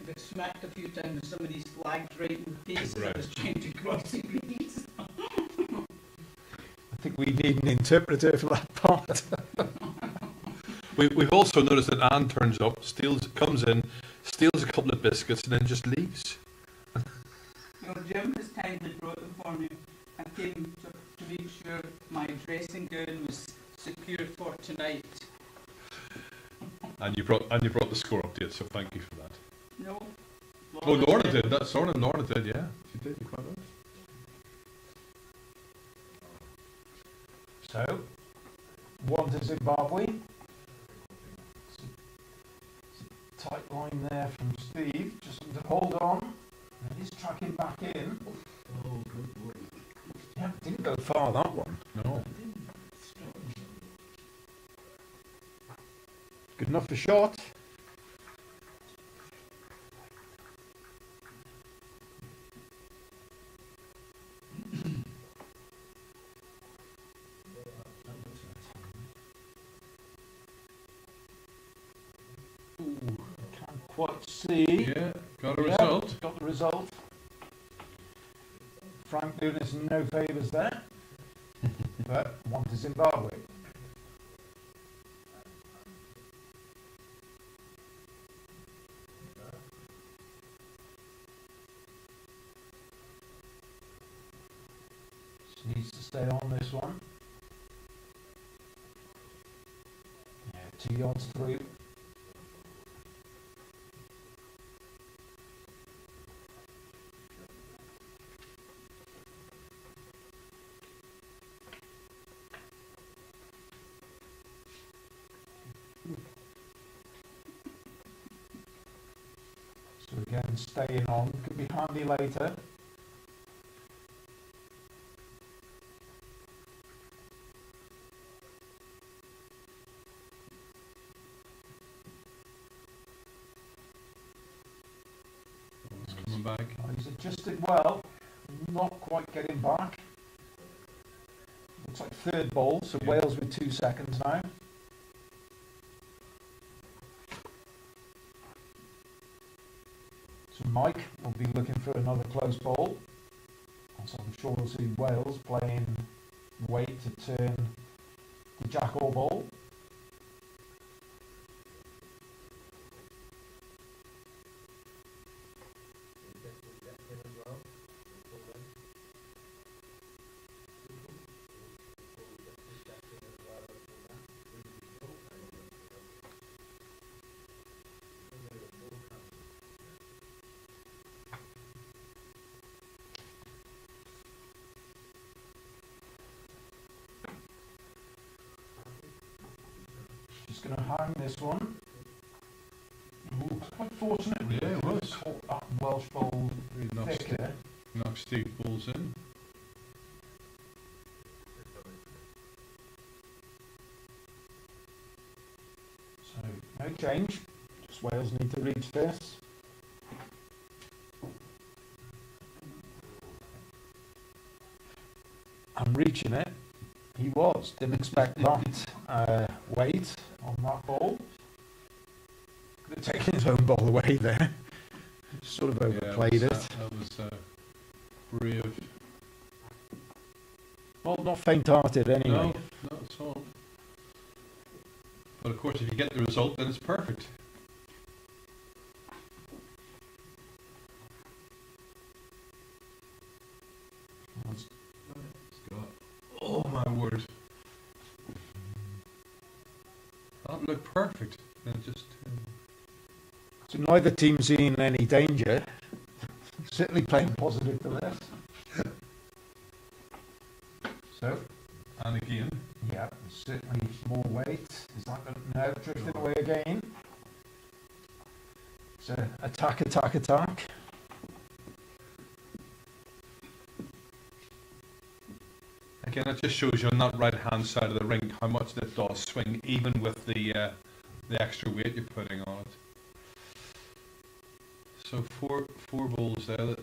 I got smacked a few times, some of these flags right in the face as I was trying to cross the greens. I think we need an interpreter for that part. We've also noticed that Anne turns up, comes in, steals a couple of biscuits, and then just leaves. Jim has kindly brought them for me. I came to make sure my dressing gown was secure for tonight. And you brought the score update, so thank you for that. No. Oh, Lorna did. That's Lorna did. Yeah, she did. You're quite right. So, one to Zimbabwe. Tight line there from Steve. Just to hold on. And he's tracking back in. Oh, good boy. Yeah, didn't go far that one. No. Good enough for shot. Can't quite see. Yeah, got a Yeah, result. Got the result. Frank doing us no favours there. But one to Zimbabwe. Just needs to stay on this one. Yeah, 2 yards through. So again, staying on could be handy later. It's coming back. Oh, he's adjusted well, not quite getting back. Looks like third ball, so Yeah. Wales with 2 seconds now. So Mike will be looking for another close ball. And so I'm sure we'll see Wales playing weight to turn the jack or ball. just going to hang this one. Ooh, It's quite fortunate, really. Yeah, it was. Caught that Welsh bowl he knocks, thicker. knocks two balls in. So, no change. Just Wales need to reach this. I'm reaching it. He was. Didn't expect that weight on that ball. Could have taken his own ball away there. Sort of overplayed yeah, it. That was brave. Well, not faint-hearted anyway. No, not at all. But of course, if you get the result, then it's perfect. Let's- Oh my word! That looked perfect. And just So neither team's in any danger. Certainly playing positive to this. So, and again, yeah, certainly more weight. Is that going to now drifting away again? So attack, attack, attack. again, it just shows you on that right-hand side of the ring how much it does swing, even with the extra weight you're putting on it. So four balls there.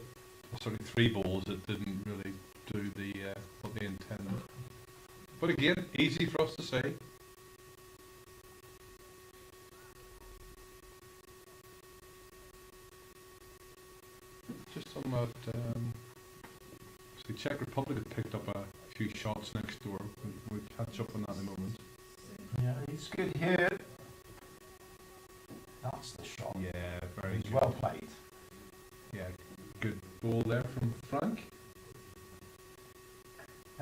Sorry, three balls that didn't really do the what they intended. But again, easy for us to say. Just on that, so the Czech Republic had picked up a few shots next door. We'll catch up on that in a moment. Yeah, he's good here. That's the shot. Yeah, very He's good. well played. Yeah, good ball there from Frank.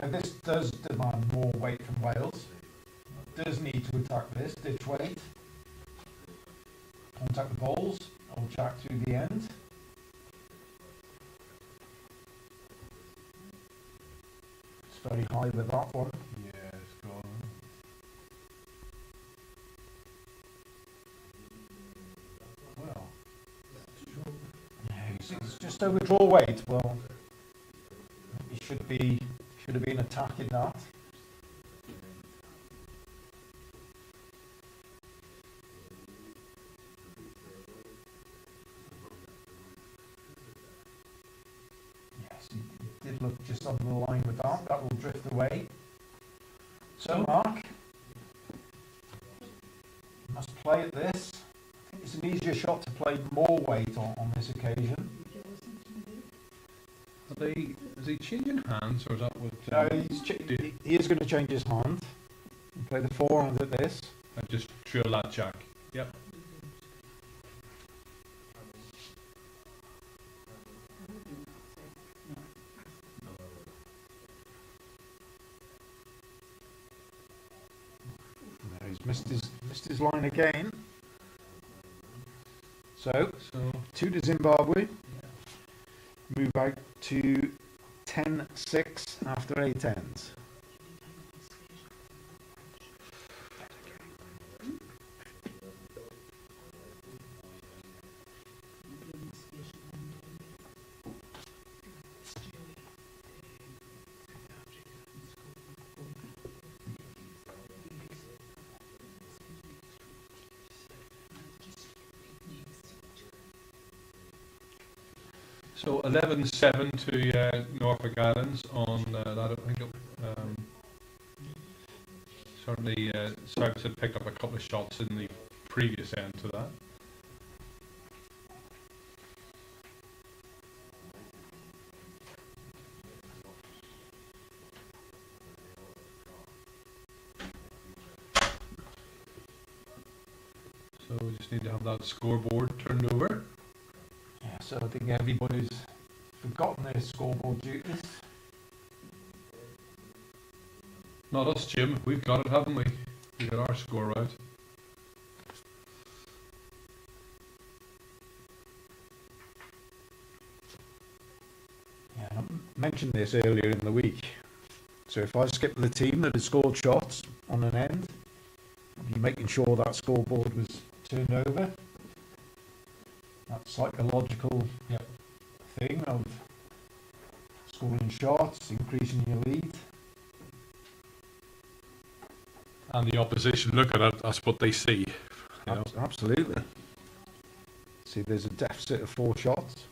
Now this does demand more weight from Wales. Does need to attack this, ditch weight. Contact the balls, or jack through the end. It's very high with that one. Yeah, it's gone. Well, Yeah, he's just over draw weight. Well, he should have been attacking that. Yes, he did look just on the line with that. That will drift away. So, Mark, you must play at this. I think it's an easier shot to play more weight on this occasion. is he changing hands or is that what? No, he is going to change his hand and play the forehand at this. I just drill that jack. Yep. No, he's missed his line again. So, So 2 to Zimbabwe. Move out to 10-6 after 8 ends. So 11-7 to Norfolk Islands on that. I think certainly Cyprus had picked up a couple of shots in the previous end to that. So we just need to have that scoreboard turned over. Yeah, so I think everybody's forgotten their scoreboard duties. Not us, Jim. We've got it, haven't we? We got our score right. Yeah, I mentioned this earlier in the week. So if I skip the team that has scored shots on an end, I'd be making sure that scoreboard was turned over. That psychological Yep. thing of scoring shots, increasing your lead. And the opposition look at it, that's what they see. You know? Absolutely. See, there's a deficit of 4 shots.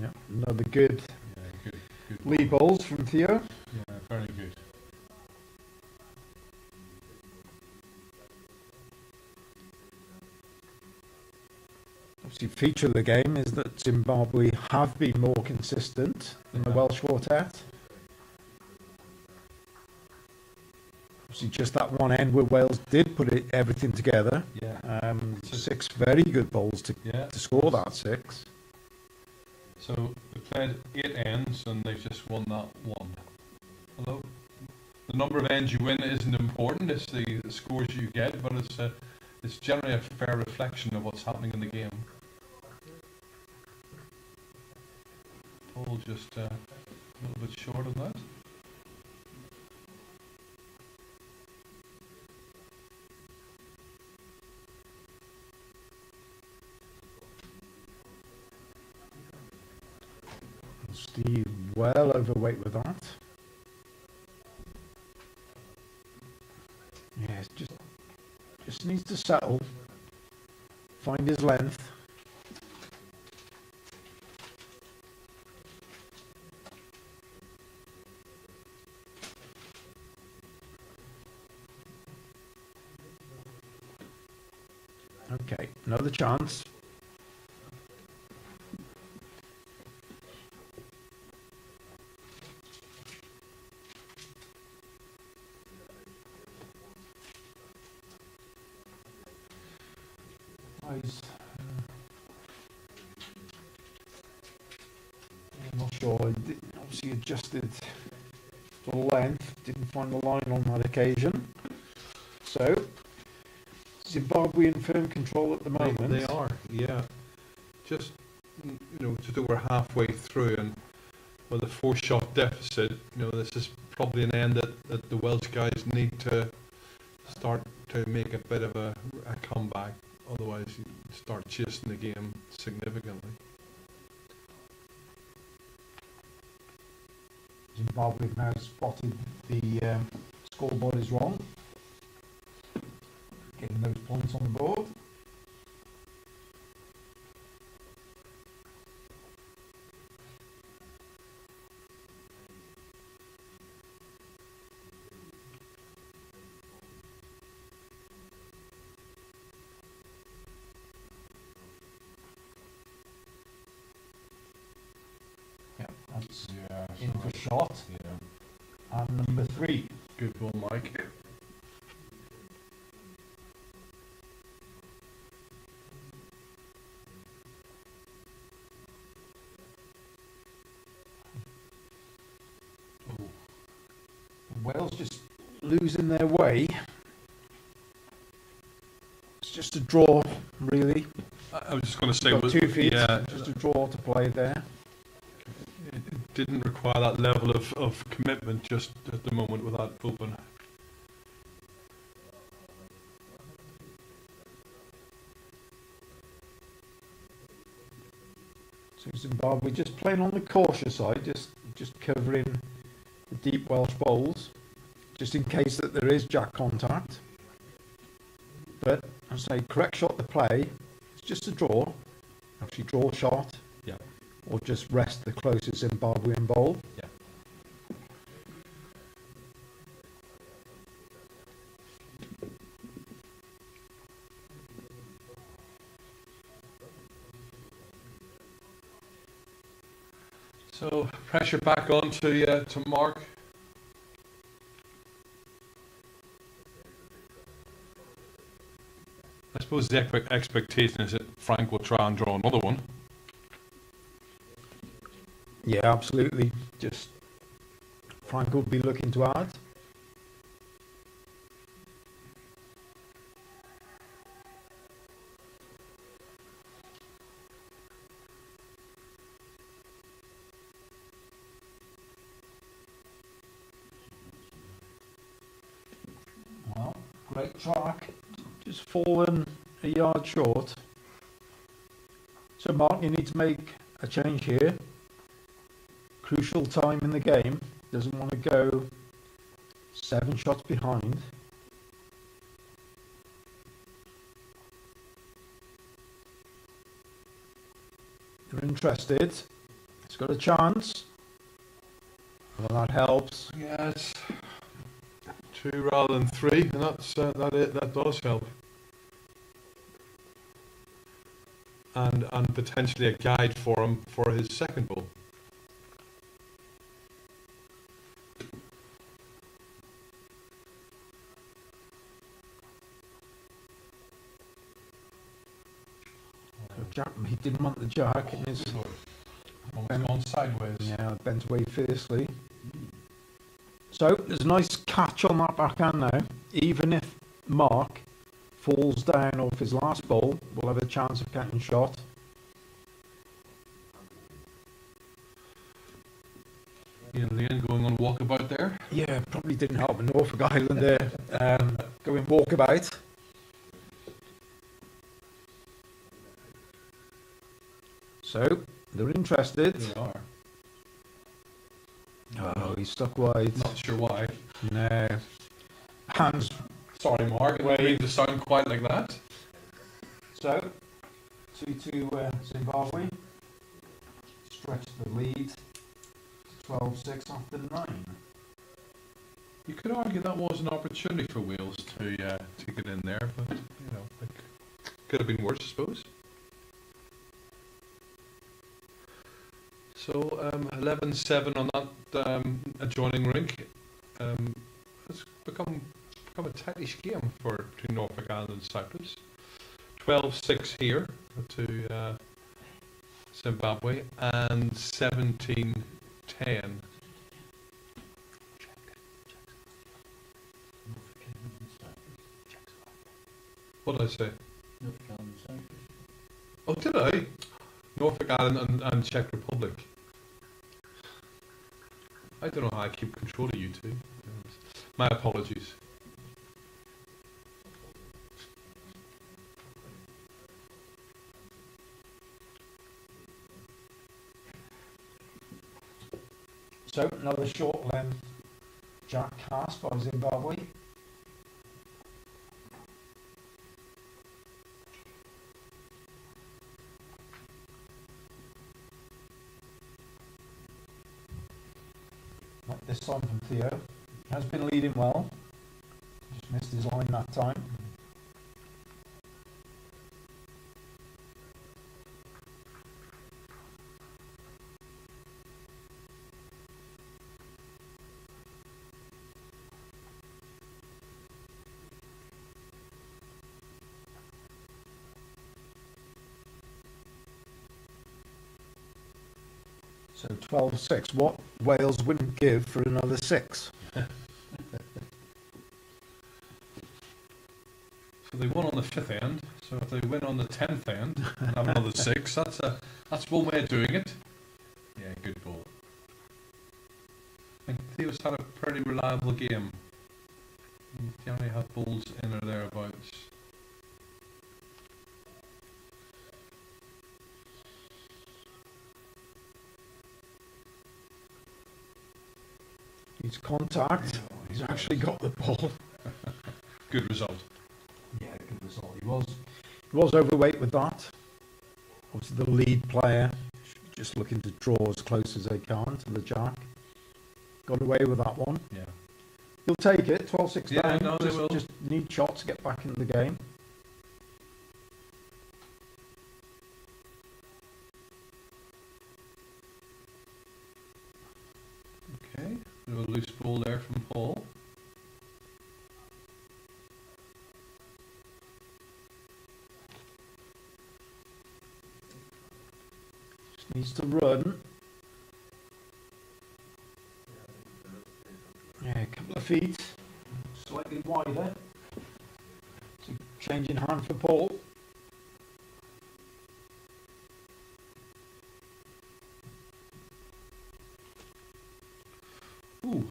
Yeah, another good Yeah, good. lead balls from Theo. Yeah, very good. Obviously, feature of the game is that Zimbabwe have been more consistent than the Yeah. Welsh quartet. Obviously, just that one end where Wales did put everything together. Yeah. 6 very good balls to Yeah. score that 6. So they played 8 ends and they've just won that one. Although the number of ends you win isn't important, it's the scores you get, but it's generally a fair reflection of what's happening in the game. Paul just a little bit short on that. Steve well overweight with that. Yeah, just needs to settle, find his length. Okay, another chance. He's, I'm not sure. He obviously adjusted the length, didn't find the line on that occasion. So, Zimbabwe in firm control at the moment. They are, yeah. Just, just over halfway through, and with a 4-shot deficit, this is probably an end that the Welsh guys need to start to make a bit of a comeback. Otherwise, you start chasing the game significantly. Zimbabwe have now spotted the scoreboard is wrong. Getting those points on the board. Yeah, that's in for shot. Yeah. And number 3. Good ball, Mike. Wales just losing their way. It's just a draw, really. I was just going to say, Got 2 feet, yeah, just a draw to play there. it didn't require that level of commitment just at the moment with that open. So Zimbabwe just playing on the cautious side, just covering the deep Welsh bowls, just in case that there is jack contact. But I say correct shot to play. It's just a draw. Actually, draw shot. Yeah. Or just rest the closest Zimbabwean bowl. Yeah. So pressure back on to Mark. I suppose the expectation is that Frank will try and draw another one. Yeah, absolutely. Just Frank will be looking to add. Great track, just fallen a yard short. So Mark, you need to make a change here. Crucial time in the game. Doesn't want to go 7 shots behind. You're interested. It's got a chance. Well, that helps. Yes. 2 rather than 3, and that does help. And potentially a guide for him for his second ball. Jack, he didn't want the jack. And it's, Almost gone sideways. yeah, bent away fiercely. So there's a nice catch on that backhand now. Even if Mark falls down off his last ball, we'll have a chance of getting shot. Ian Lane going on walkabout there. Yeah, probably didn't help in Norfolk Island there. Going walkabout. So they're interested. They are. Oh, he's stuck wide. Not sure why. No. Hands. Sorry, Mark. It didn't mean to sound quite like that. So 2-2 Zimbabwe. Stretch the lead. 12-6 after 9. You could argue that was an opportunity for Wales to get in there, but it could have been worse, I suppose. So 11-7 on that adjoining rink. It's become a tightish game between Norfolk Island and Cyprus. 12-6 here to Zimbabwe, and 17-10. What did I say? Oh, did I? Norfolk Island and Czech Republic. I don't know how I keep control of you two. My apologies. So another short length jack cast by Zimbabwe. Not this time from Theo. He has been leading well. Just missed his line that time. So 12-6. What Wales wouldn't give for another 6? So they won on the 5th end. So if they win on the 10th end and have another 6, that's one way of doing it. Yeah, good ball. I think Theo's had a pretty reliable game. He generally have balls in or thereabouts. He's contact. He's actually got the ball. Good result. Yeah, good result. He was overweight with that. Obviously the lead player just looking to draw as close as they can to the jack. Got away with that one. Yeah. He'll take it. 12-6 Yeah, down. no, they will. Just need shots to get back into the game. Okay. A little loose ball there from Paul. Just needs to run. Yeah, a couple of feet. Slightly wider. So changing hand for Paul. Ooh.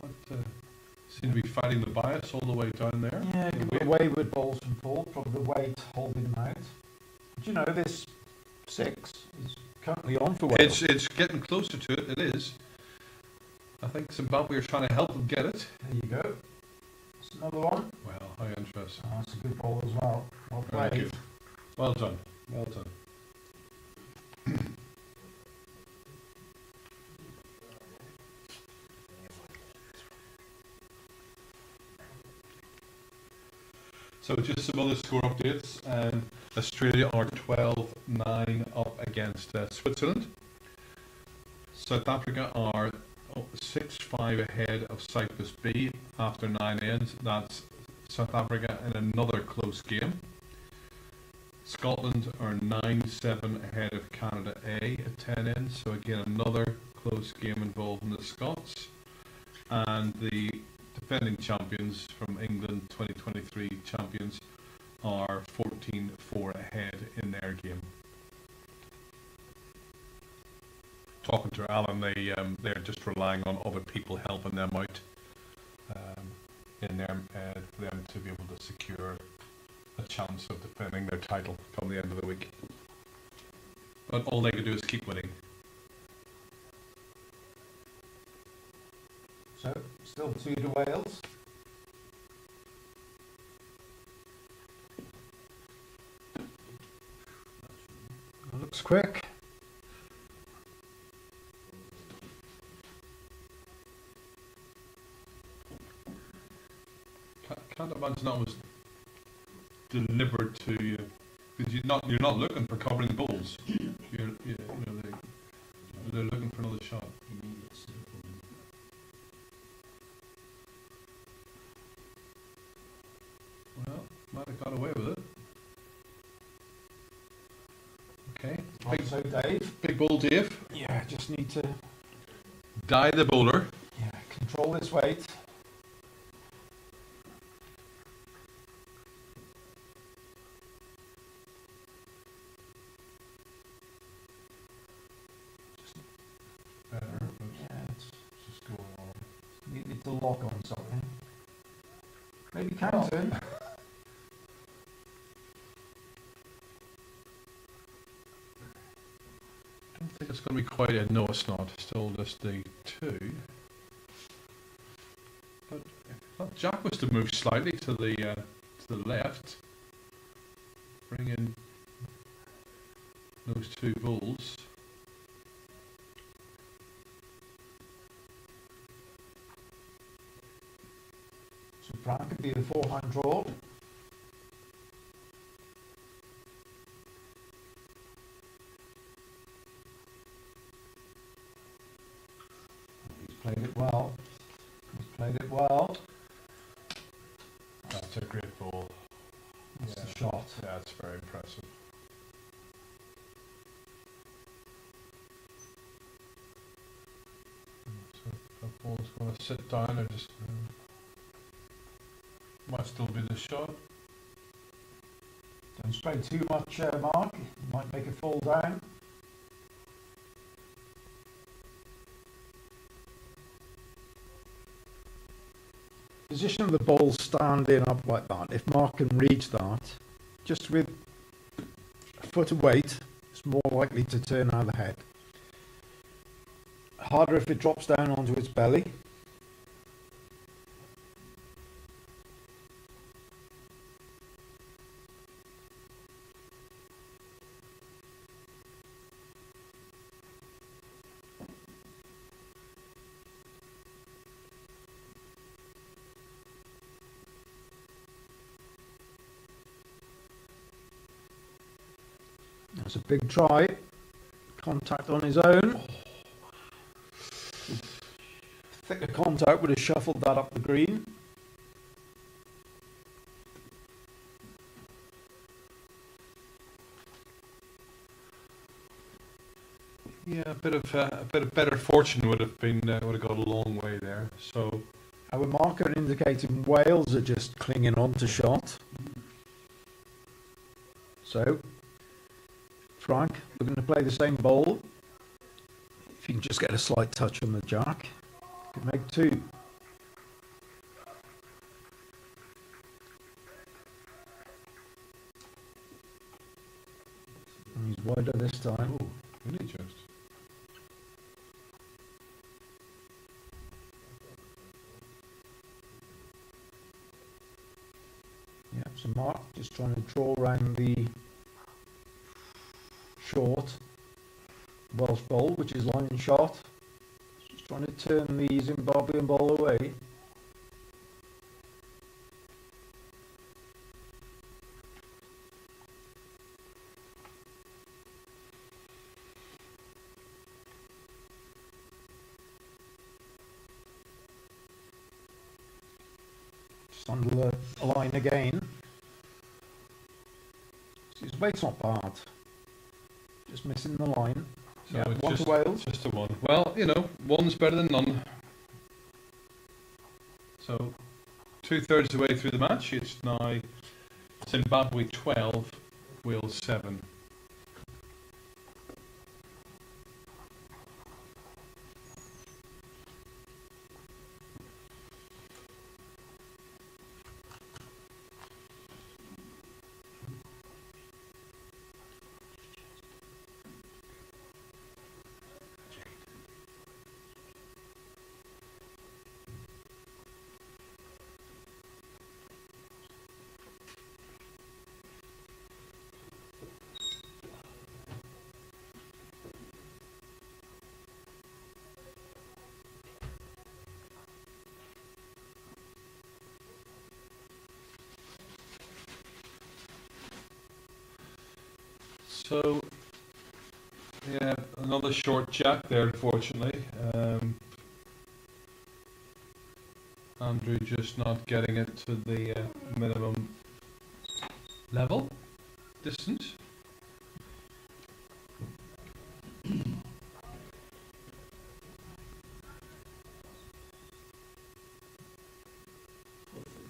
That seem to be fighting the bias all the way down there. Yeah, The give weight. it wayward balls from Paul, probably the weight holding them out. Do you know this 6 is currently on for Wales? It's getting closer to it. It is. I think Zimbabwe are trying to help them get it. There you go. That's another one. Well, how interesting. Oh, that's a good ball as well. Well Very played. good. Well done. Well done. So just some other score updates. Australia are 12-9 up against Switzerland. South Africa are 6-5 ahead of Cyprus B after 9 ends. That's South Africa in another close game. Scotland are 9-7 ahead of Canada A at 10 ends. So again, another close game involving the Scots. And the defending champions from England, 2023 champions, are 14-4 ahead in their game. Talking to Alan, they're just relying on other people helping them out in their for them to be able to secure a chance of defending their title come the end of the week. But all they can do is keep winning. So, still 2 to Wales. That looks quick. Can't imagine that was delivered to you, because you're not looking for covering balls. They're looking for another shot. Well, might have got away with it. Okay. So Dave. Big ball, Dave. Yeah, just need to Die the bowler. control this weight. Better, but Yeah, it's just going on. need to lock on something. Maybe counting. I don't think it's going to be quite a no. It's not. Still just the 2. But I thought Jack was to move slightly to the left, bring in those 2 balls. So Frank could be the forehand draw. He's played it well. He's played it well. That's a great ball. That's the shot. Yeah, it's very impressive. So that ball's going to sit down and just might still be the shot. Don't spray too much, Mark. You might make it fall down. Position of the ball standing up like that. If Mark can reach that, just with a foot of weight, it's more likely to turn out of the head. Harder if it drops down onto its belly. That's a big try. Contact on his own. Thicker contact would have shuffled that up the green. Yeah, a bit of better fortune would have got a long way there. So Our marker indicating Wales are just clinging on to shot. So, Frank, looking to play the same ball. If you can just get a slight touch on the jack, could make 2. wider this time. Oh, really just. Yeah, so Mark just trying to draw around the short Welsh bowl, which is line shot. Just trying to turn the Zimbabwean ball away. Just under the line again. His weight's not bad. Just missing the line. So Yeah, it's one just, to Wales. just a one. Well, you know, one's better than none. So, 2/3 of the way through the match, it's now Zimbabwe 12, Wales 7. So, yeah, another short jack there, unfortunately. Andrew just not getting it to the minimum level, distance.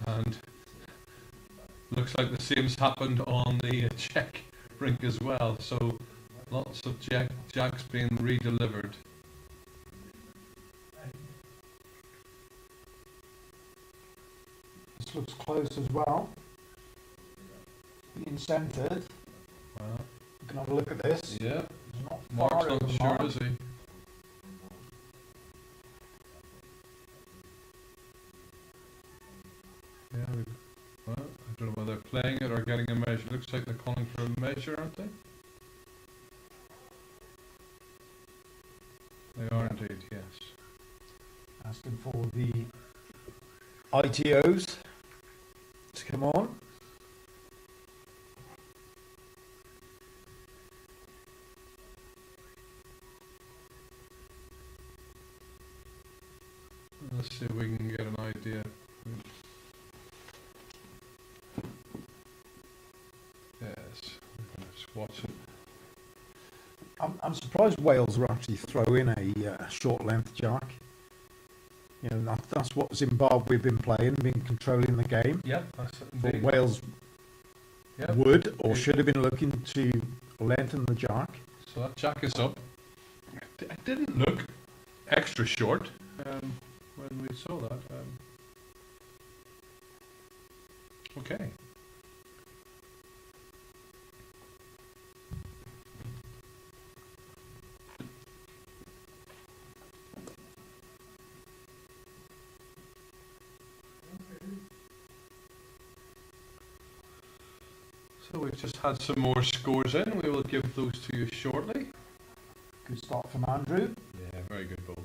And looks like the same's happened on the Czech rink as well, so lots of jacks being re-delivered. This looks close as well. Being centred. Wow. You can have a look at this. Yeah, It's not Mark's far not over the sure, mark. is he? Yeah, well, I don't know whether they're playing it or getting a measure. Looks like they're calling for a measure, aren't they? They are indeed, yes. Asking for the ITOs to come on. Let's see if we can get an idea. Yes, let's watch it. I'm surprised Wales were actually throwing a short length jack. You know, that's what Zimbabwe have been playing, been controlling the game. Yep, that's it But indeed. Wales Yep. would or It- should have been looking to lengthen the jack. So that jack is up. It didn't look extra short when we saw that. Okay. So we've just had some more scores in. We will give those to you shortly. Good start from Andrew. Yeah, very good ball.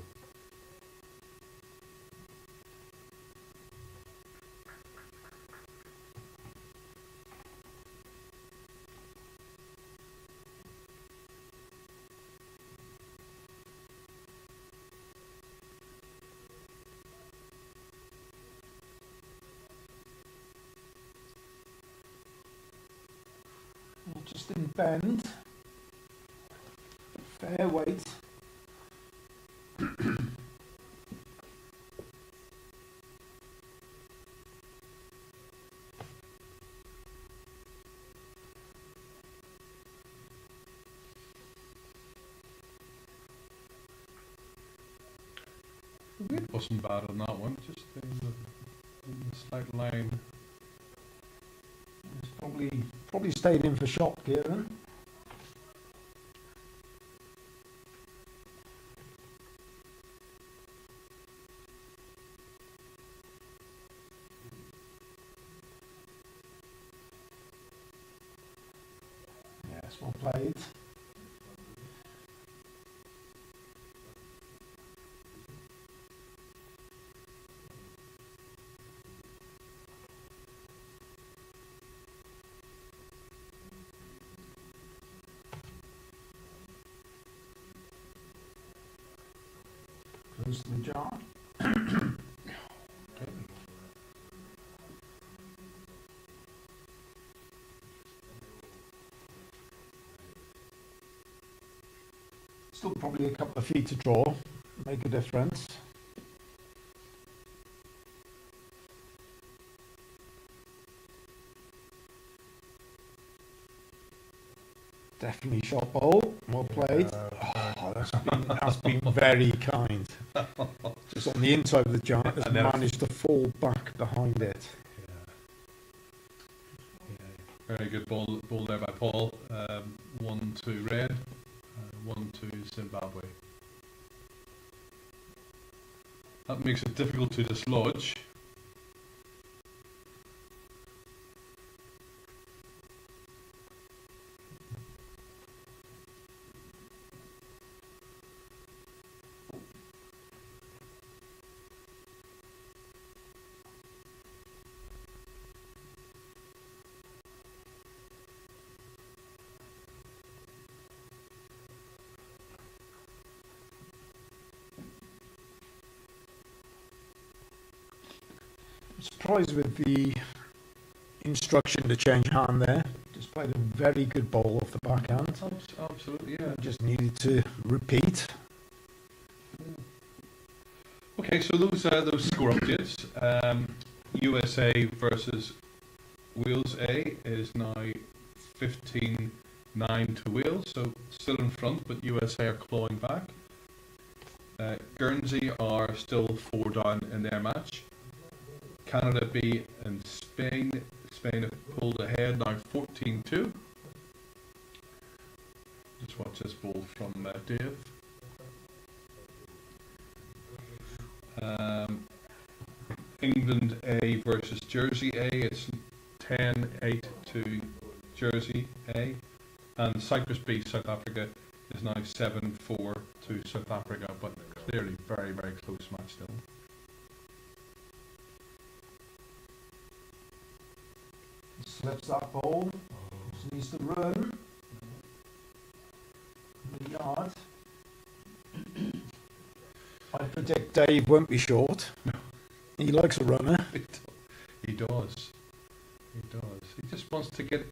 Just in bend. Fair weight. The weight wasn't bad on that one, just in the slight line. It's probably stayed in for shot, Kieran. That's well played. Close to the jar. Still probably a couple of feet to draw, make a difference. Definitely shot ball, well played. Oh, that's been very kind. Just on the inside of the jar, has And then- managed to fall back behind it. Very good ball there by Paul. 1-2 red, 1-2 Zimbabwe. That makes it difficult to dislodge. Surprised with the instruction to change hand there. Just played a very good ball off the backhand. Absolutely, yeah. Just needed to repeat. Okay, so those score updates. USA versus Wales A is now 15-9 to Wales, so still in front, but USA are clawing back. Guernsey are still 4 down in their match. Canada B and Spain. Spain have pulled ahead now 14-2. Just watch this ball from Dave. England A versus Jersey A. It's 10-8 to Jersey A. And Cyprus B, South Africa, is now 7-4 to South Africa, but clearly very, very close match still. Slips that ball. Just needs to run. The yard. I predict Dave won't be short. He likes a runner. He does. He does. He just wants to get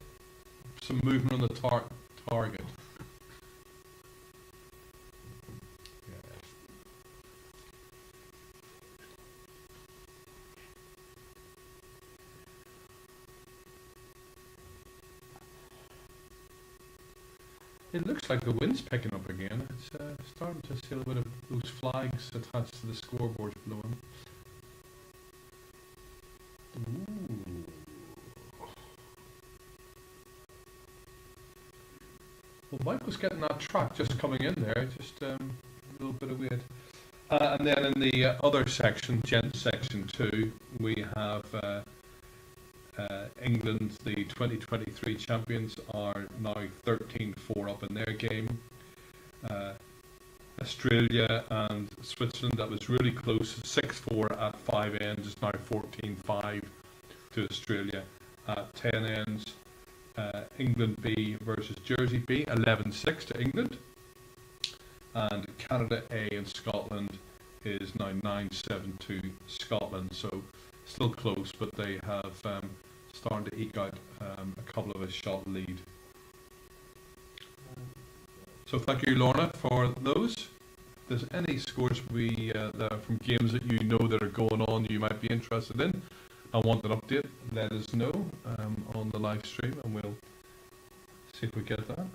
some movement on the target. It looks like the wind's picking up again. It's starting to see a little bit of those flags attached to the scoreboard blowing. Ooh. Well, Mike was getting that track just coming in there, just a little bit of weight. And then in the other section, Gents section 2, we have England, the 2023 champions, are now 13-4 up in their game. Australia and Switzerland, that was really close, 6-4 at 5 ends, is now 14-5 to Australia at 10 ends. England B versus Jersey B, 11-6 to England. And Canada A and Scotland is now 9-7 to Scotland. So still close, but they have starting to eke out a couple of a shot lead. So thank you, Lorna, for those. If there's any scores that are from games that you know that are going on you might be interested in and want an update, let us know on the live stream and we'll see if we get that.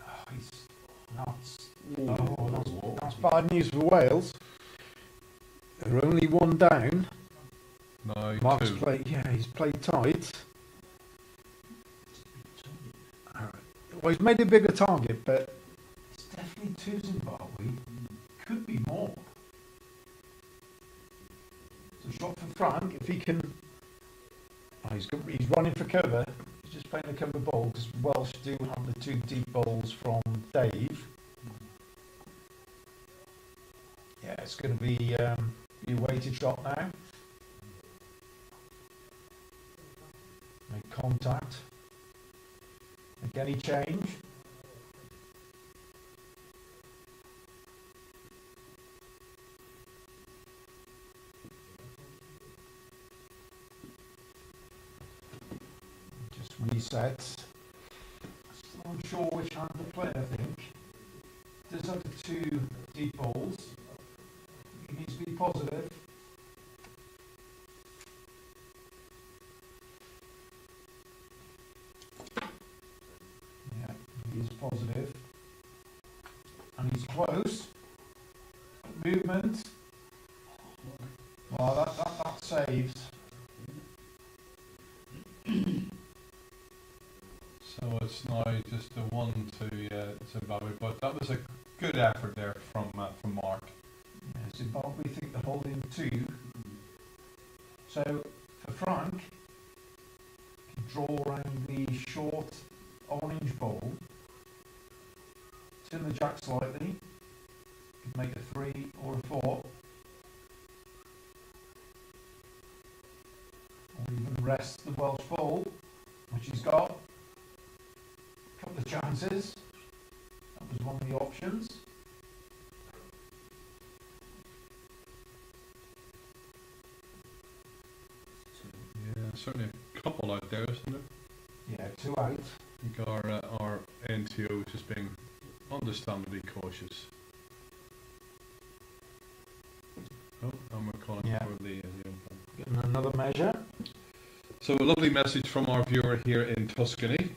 Oh, he's nuts. That's bad news for Wales. They're only 1 down. Now Mark's 2. he's played tight. Well, he's made a bigger target, but it's definitely 2 Zimbabwe. Could be more. So shot for Frank, if he can. Oh, he's running for cover. He's just playing the cover bowl, because Welsh do have the 2 deep bowls from Dave. Yeah, it's going to be your weighted shot now. Make contact. Make any change. Just reset. Still unsure which hand to play, I think. Does have the 2 deep balls. It needs to be positive. Yeah, he's positive. And he's close. Movement. Well, that saves. So it's now just a 1 to Zimbabwe, but that was a good effort there from Mark. Yeah, Zimbabwe think they're holding 2. So for Frank, can draw around the short orange bowl, turn the jack slightly, can make a 3 or a 4, or even rest the Welsh bowl, which he's got. A couple of chances. That was one of the options. Yeah, certainly a couple out there, isn't there? Yeah, 2 out. I think our NTO is just being understandably cautious. Oh, and we're calling Yeah. for the umpire. Getting another measure. So a lovely message from our viewer here in Tuscany.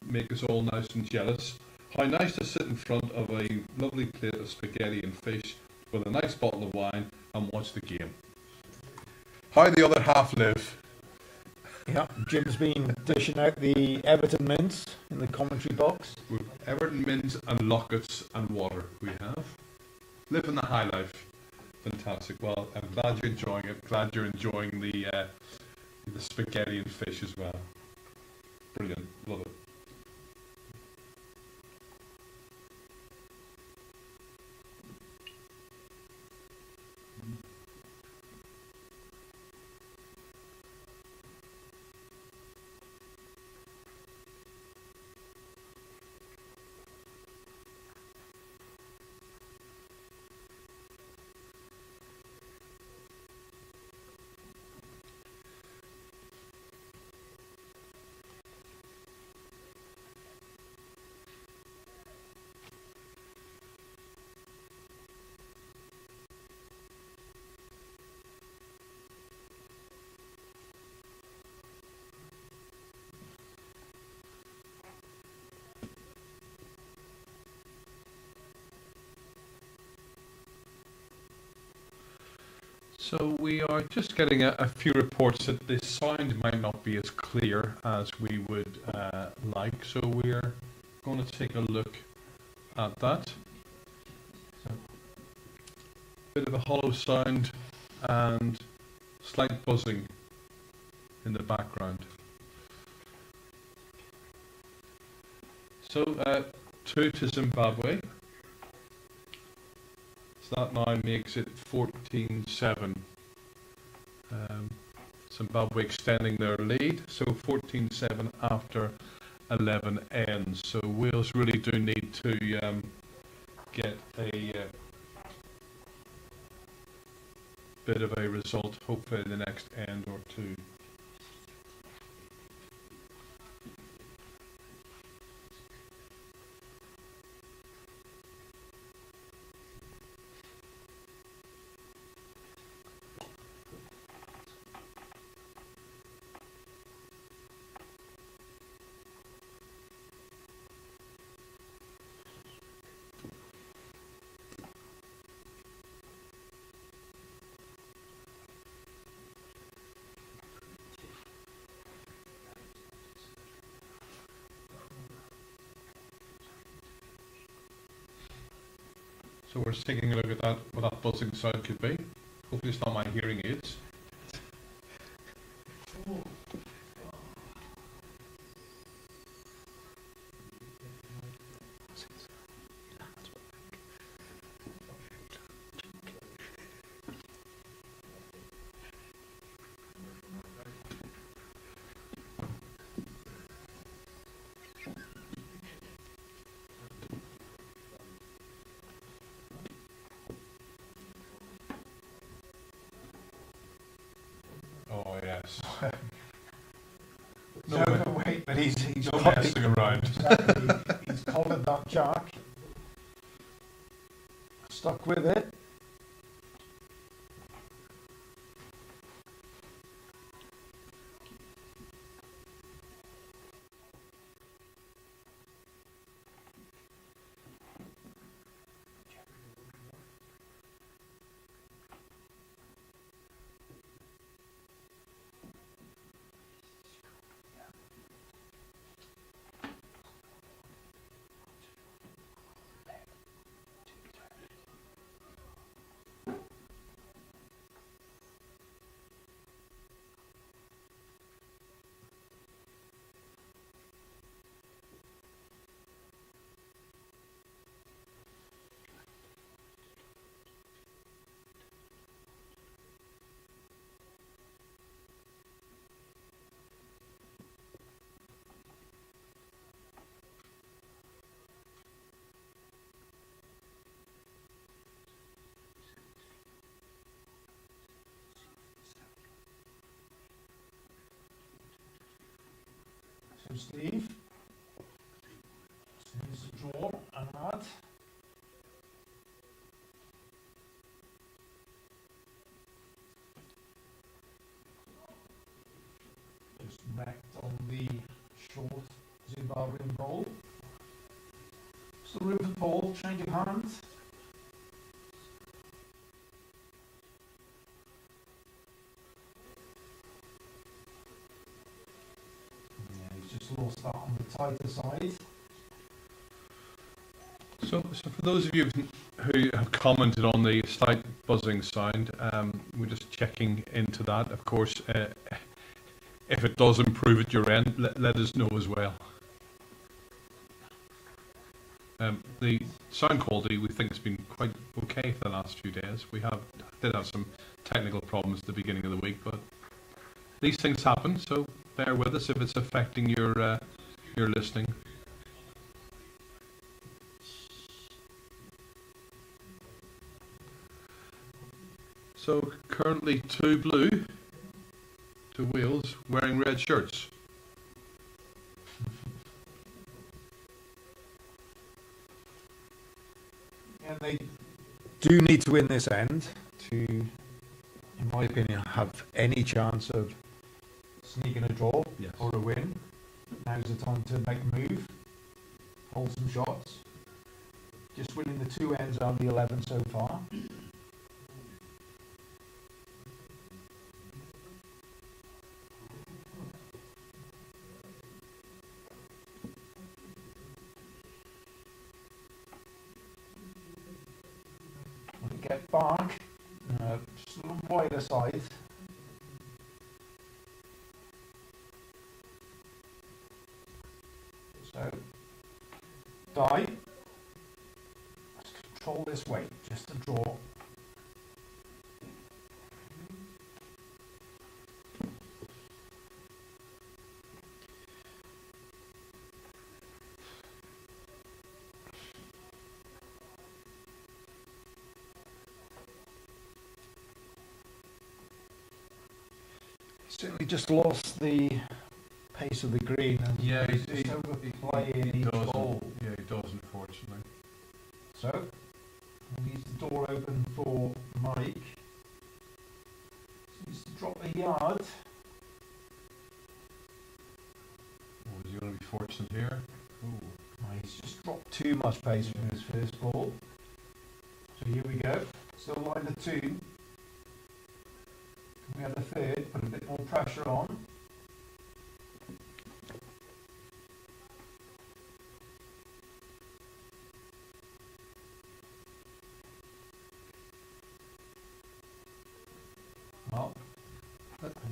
Make us all nice and jealous. How nice to sit in front of a lovely plate of spaghetti and fish with a nice bottle of wine and watch the game. How the other half live. Yeah, Jim's been dishing out the Everton mints in the commentary box. With Everton mints and lockets and water we have. Living the high life. Fantastic. Well, I'm glad you're enjoying it. Glad you're enjoying the spaghetti and fish as well. Brilliant. Love it. So we are just getting a few reports that the sound might not be as clear as we would like. So we're going to take a look at that. So, bit of a hollow sound and slight buzzing in the background. So 2 to Zimbabwe. So that now makes it 14-7. Zimbabwe extending their lead, so 14-7 after 11 ends. So Wales really do need to get a bit of a result, hopefully in the next end or 2. So we're just taking a look at that, what that buzzing sound could be. Hopefully it's not my hearing aids. Yes. He's No, overweight, but he's no messing around. Exactly. He's collared that jack. Stuck with it. So Steve, needs to draw and add. Just wrecked on the short Zimbabwean ball. Still room for Paul, change of hands. Yeah, he's just lost that on the tighter side. So for those of you who have commented on the slight buzzing sound, we're just checking into that. Of course, if it does improve at your end, let us know as well. The sound quality we think has been quite okay for the last few days. We did have some technical problems at the beginning of the week, but these things happen, so bear with us if it's affecting your listening. So currently 2 blue, 2 wheels wearing red shirts. And they do need to win this end to, in my opinion, have any chance of sneaking a draw Yes. or a win. Now's the time to make a move, hold some shots. Just winning the 2 ends out of the 11 so far. When we get back, just a little wider side. So, die. Let's control this weight, just to draw. Certainly just lost the pace of the green and Yeah, he's just overplaying each ball. Yeah, he does, unfortunately. So, he leaves the door open for Mike. He needs to drop a yard. Oh, is he going to be fortunate here? Ooh. Oh, he's just dropped too much pace from his first ball. So here we go. Still line the 2. We have the 3rd, put a bit more pressure on. Well,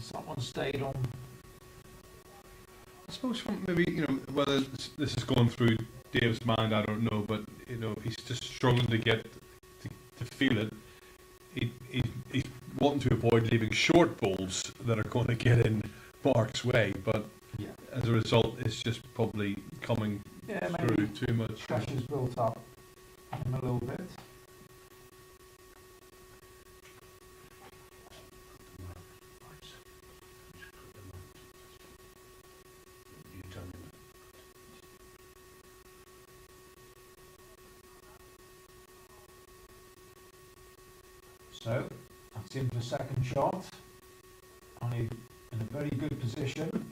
someone stayed on. I suppose from maybe, whether this is going through Dave's mind, I don't know, but, he's just struggling to get to feel it. He's wanting to avoid leaving short balls that are going to get in Mark's way, but Yeah. as a result, it's just probably coming through Maybe too much. pressure's built up on him a little bit. So that's in for the second shot. In a very good position.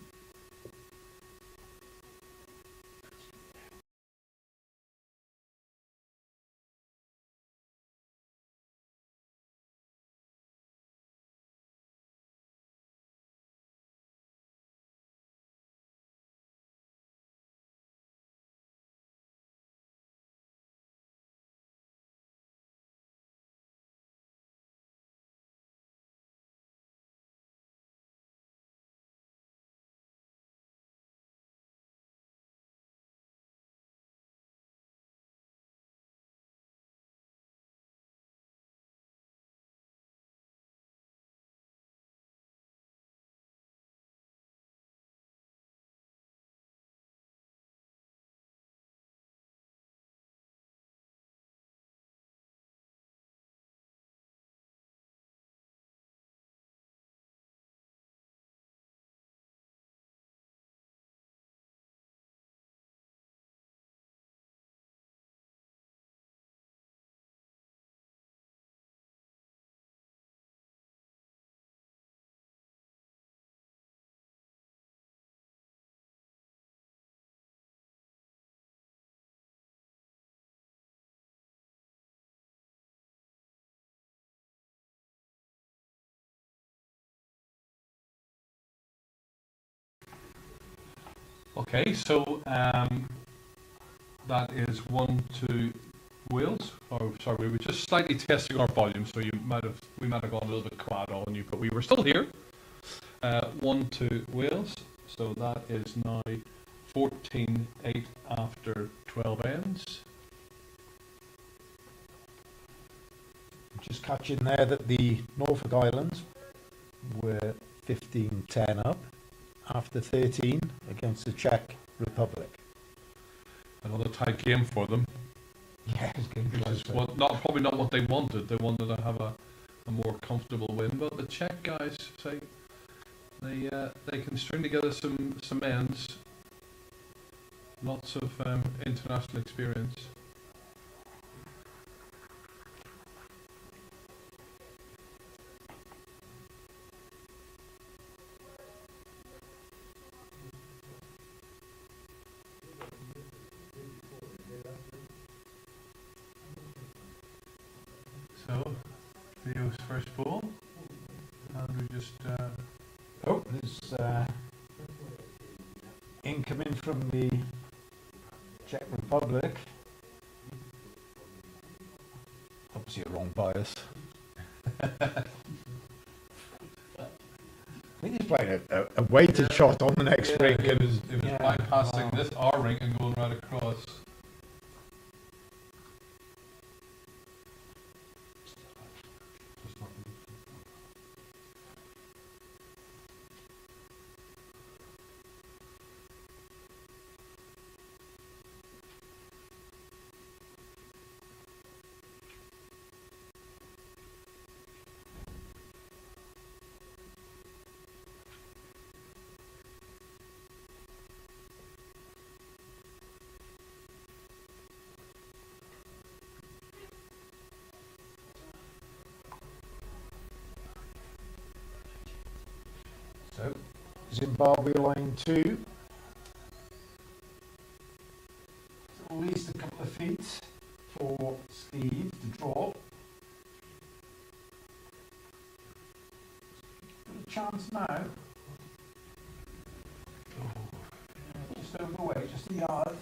Okay, so that is 1-2 Wales. Oh, sorry, we were just slightly testing our volume, so we might have gone a little bit quiet on you, but we were still here. 1-2 Wales. So that is now 14-8 after 12 ends. Just catching there that the Norfolk Islands were 15-10 up after 13 against the Czech Republic. Another tight game for them. Yeah, it's going to be Which is probably not what they wanted. They wanted to have a more comfortable win, but the Czech guys say they can string together some ends. Lots of international experience. So, Theo's first ball. Andrew just. Oh, there's incoming from the Czech Republic. Obviously a wrong bias. I think he's playing a weighted shot on the next ring. It was Yeah, bypassing wow. this our ring and going right across. So, Zimbabwe line 2. So at least a couple of feet for Steve to draw. Got a chance now. Just over the way, just a yard.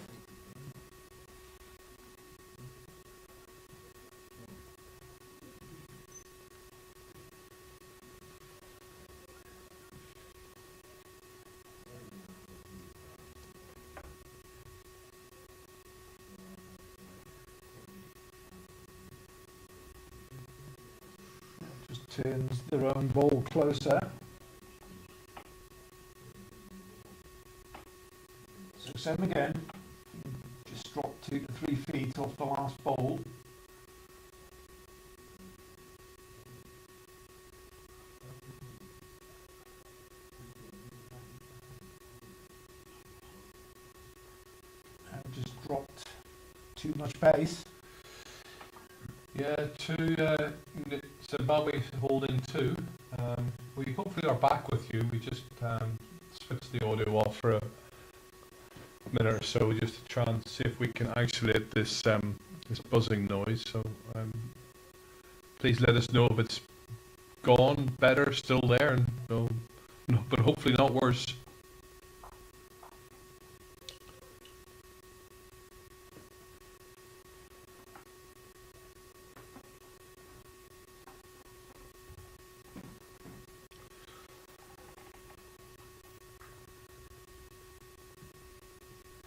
Just turns their own ball closer. So same again. Just drop 2 to 3 feet off the last ball. And just dropped too much pace. Yeah, Zimbabwe holding 2. We hopefully are back with you. We just switched the audio off for a minute or so just to try and see if we can isolate this this buzzing noise. So please let us know if it's gone, better, still there, and no, but hopefully not worse.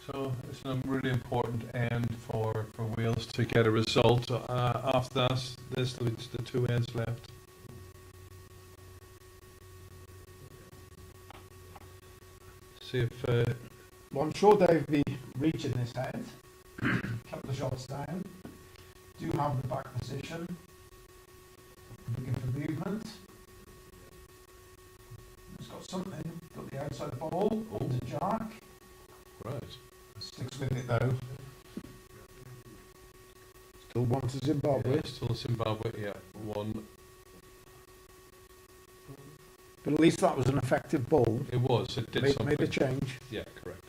So it's a really important end for Wales to get a result. After that, there's the 2 ends left. See if Well, I'm sure they'll be reaching this head. Couple of shots down. Do have the back position. Looking for movement. It's got something. Got the outside ball. Oh. To Jack. right. Sticks with it though. Still one to Zimbabwe. Yeah, still Zimbabwe. Yeah, 1. But at least that was an effective ball. It was. It did Made something. a change. Yeah, correct.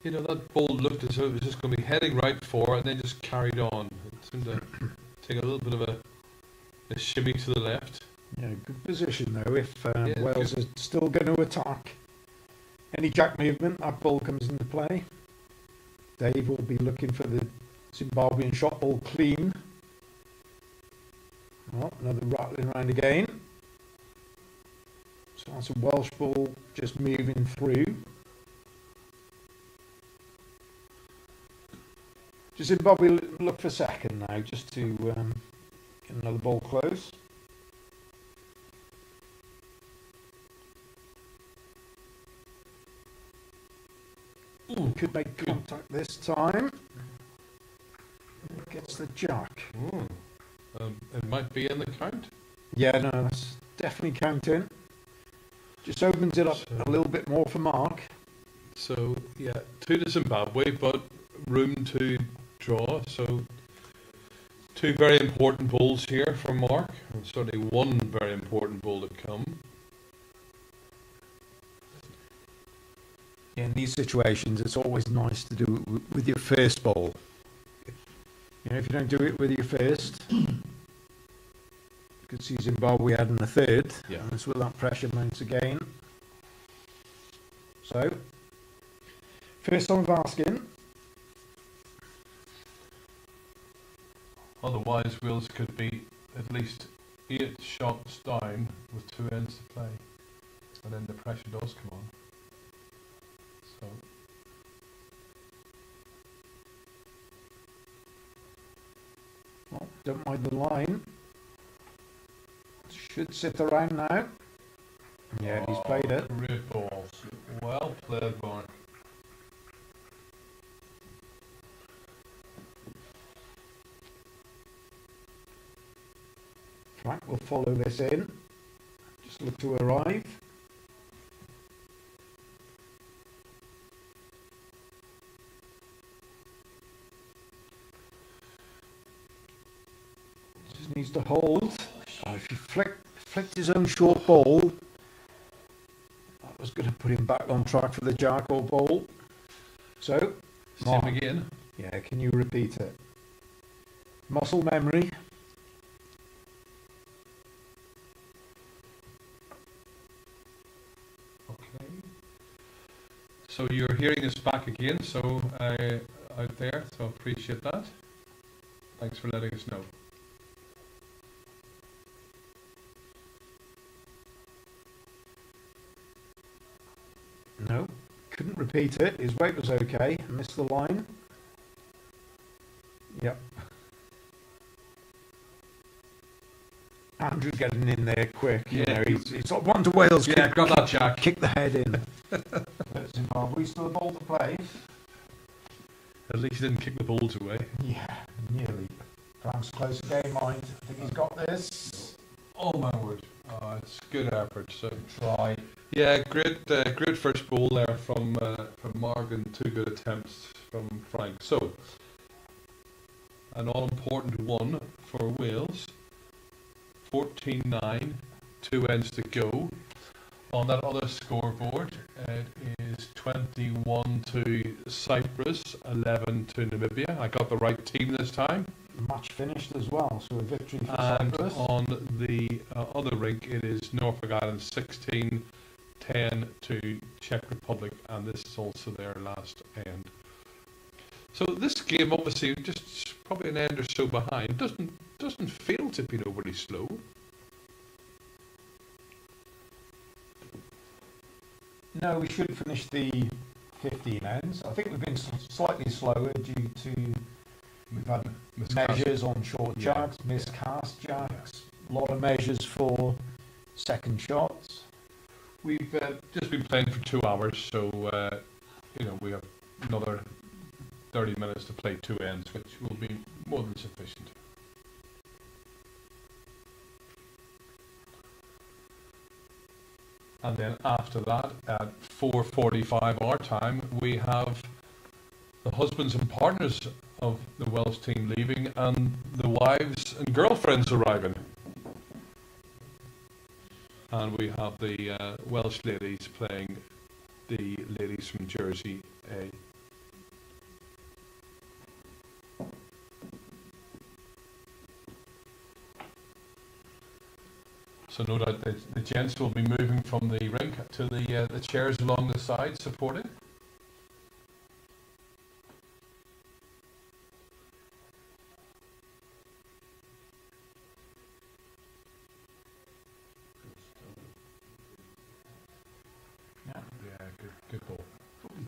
You know, that ball looked as though it was just going to be heading right for, and then just carried on. It seemed to take a little bit of a shimmy to the left. Yeah, good position though. If Yeah, Wales good. are still going to attack, any jack movement, that ball comes into play. Dave will be looking for the Zimbabwean shot ball clean. Oh, another rattling round again. So that's a Welsh ball just moving through. Does Zimbabwe look for second now, just to get another ball close? Ooh, could make contact this time. Gets the jack. Ooh. It might be in the count. Yeah, no, that's definitely counting. Just opens it up a little bit more for Mark. So, yeah, 2 to Zimbabwe, but room to draw. So, 2 very important balls here for Mark, and certainly 1 very important ball to come. In these situations, it's always nice to do it with your first ball. You know, if you don't do it with your first, you could see Zimbabwe adding a third. Yeah. And that's where that pressure mounts again. So, first time of asking. Otherwise, Wales could be at least 8 shots down with 2 ends to play, and then the pressure does come on. So, Well, don't mind the line. Should sit around now. Yeah, he's played it. Great ball. Well played, Mark. Frank will follow this in. Just look to arrive. Just needs to hold. Oh, if he flicked his own short ball, that was going to put him back on track for the jack or ball. So, Same again. yeah, can you repeat it? Muscle memory. Okay. So you're hearing us back again, so out there, so appreciate that. Thanks for letting us know. No, couldn't repeat it. His weight was okay. Missed the line. Yep. Andrew getting in there quick. You Yeah. know, he's got one to Wales. Yeah, grab that, Jack. Kick the head in. But Zimbabwe still a ball to play. At least he didn't kick the balls away. Yeah, nearly. Frank's close game, mind. I think he's got this. Oh my word! It's good effort. So Try. yeah, great first ball there from Morgan. Two good attempts from Frank. So an all-important one for Wales. 14-9, 2 ends to go. On that other scoreboard, it is 21 to Cyprus, 11 to Namibia. I got the right team this time. Match finished as well, so a victory for And Cyprus. on the other rink, it is Norfolk Island 16, 10 to Czech Republic, and this is also their last end. So this game, obviously, just probably an end or so behind, doesn't feel to be overly slow. No, we should finish the 15 ends. I think we've been slightly slower due to we've had measures on short jacks, miscast jacks, a lot of measures for second shots. We've just been playing for 2 hours, so we have another 30 minutes to play 2 ends, which will be more than sufficient. And then after that, at 4:45 our time, we have the husbands and partners of the Welsh team leaving and the wives and girlfriends arriving. And we have the Welsh ladies playing the ladies from Jersey A. So no doubt the gents will be moving from the rink to the chairs along the side, supporting. Yeah, good ball.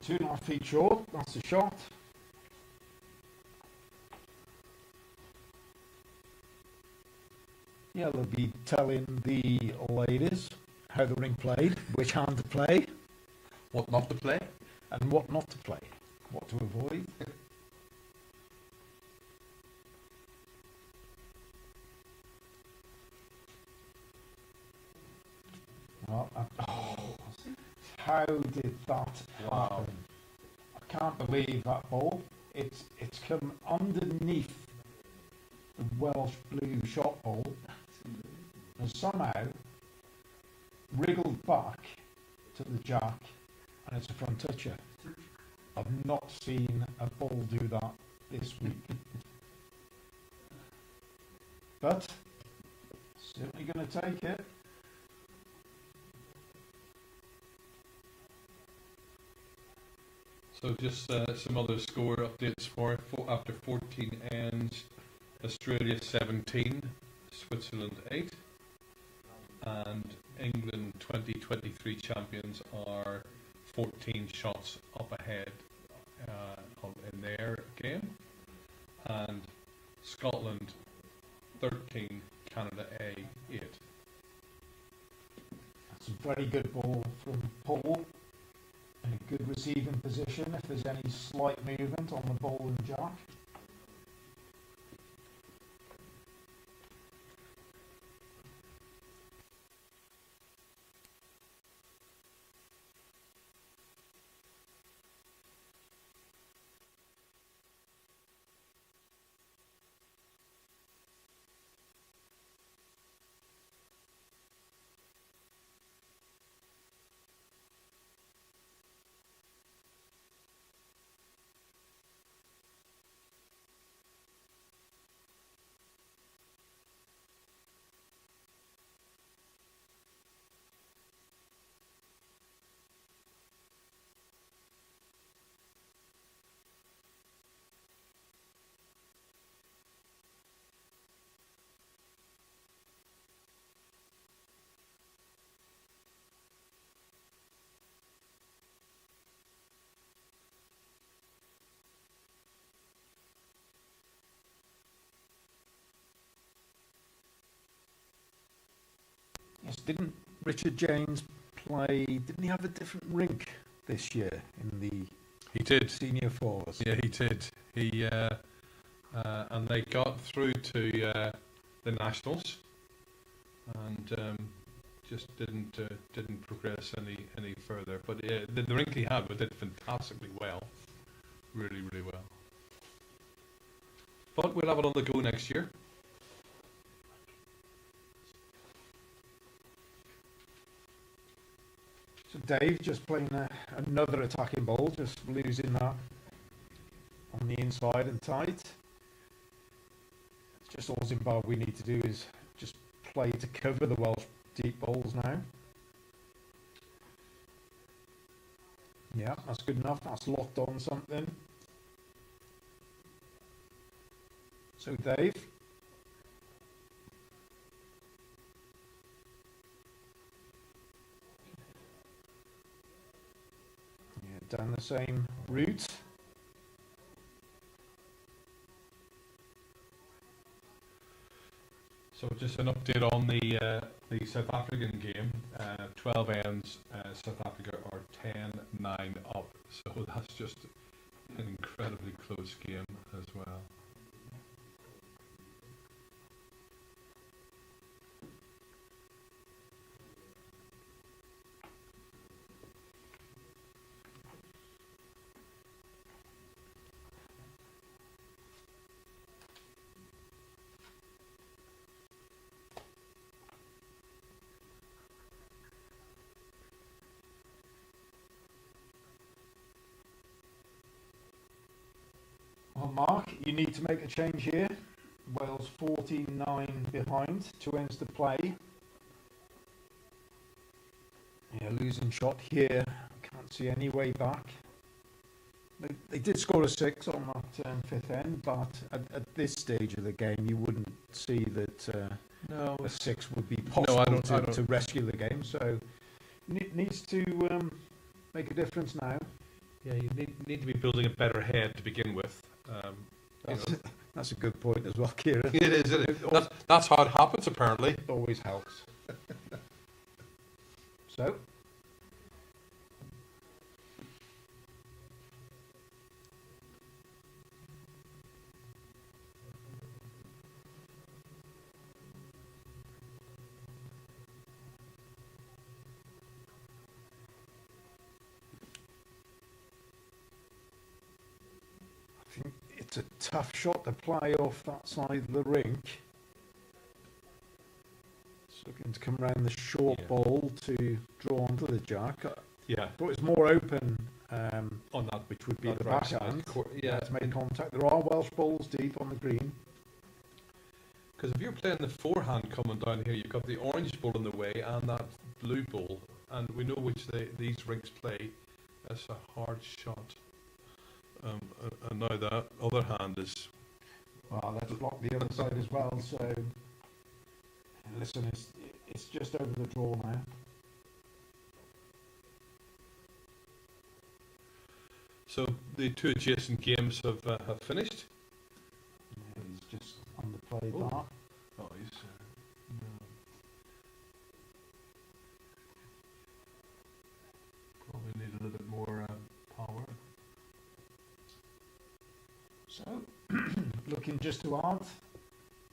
2.5 feet short, that's the shot. Yeah, they'll be telling the ladies how the ring played, which hand to play, What not to play? and what not to play, what to avoid. Well, how did that Wow. happen? I can't believe that ball. It's come underneath the Welsh blue shot ball and somehow wriggled back to the jack, and it's a front toucher. I've not seen a ball do that this week. But certainly going to take it. So just some other score updates after 14 ends. Australia 17, Switzerland 8, and England 2023 champions are 14 shots up ahead in their game, and Scotland 13, Canada A 8. That's a very good ball from Paul. In a good receiving position if there's any slight movement on the ball and jack. Yes, didn't Richard James play, didn't he have a different rink this year in the He did. senior fours? Yeah, he did. He and they got through to the nationals, and just didn't progress any further. But the rink they had did fantastically well, really well. But we'll have it on the go next year. So Dave just playing another attacking ball, just losing that on the inside and tight. It's just all Zimbabwe need to do is just play to cover the Welsh deep balls now. Yeah, that's good enough. That's locked on something. So Dave. Yeah, down the same route. So just an update on the South African game. 12 ends, South Africa are 10-9 up. So that's just an incredibly close game as well. Well, Mark, you need to make a change here. Wales 14-9 behind, 2 ends to play. Yeah, losing shot here. Can't see any way back. They did score a 6 on that 5th end, but at this stage of the game, you wouldn't see that No, a 6 would be possible I don't. to rescue the game. So needs to make a difference now. Yeah, you need to be building a better head to begin with. That's a good point as well, Kieran. It is. That's how it happens, apparently. It always helps. So. I think it's a tough shot to play off that side of the rink. It's looking to come around the short ball to draw onto the jack. Yeah. But it's more open On that, which would be that the right side backhand. yeah, To make contact. There are Welsh balls deep on the green. because if you're playing the forehand coming down here, you've got the orange ball in the way and that blue ball, and we know which these rinks play. That's a hard shot. And now that other hand is. Well, let's block the other side as well. So, listen, it's just over the draw now. So the 2 adjacent games have finished. Yeah, he's just underplayed Oh. that. Oh, he's. Probably need a little bit more power. So, looking just to add,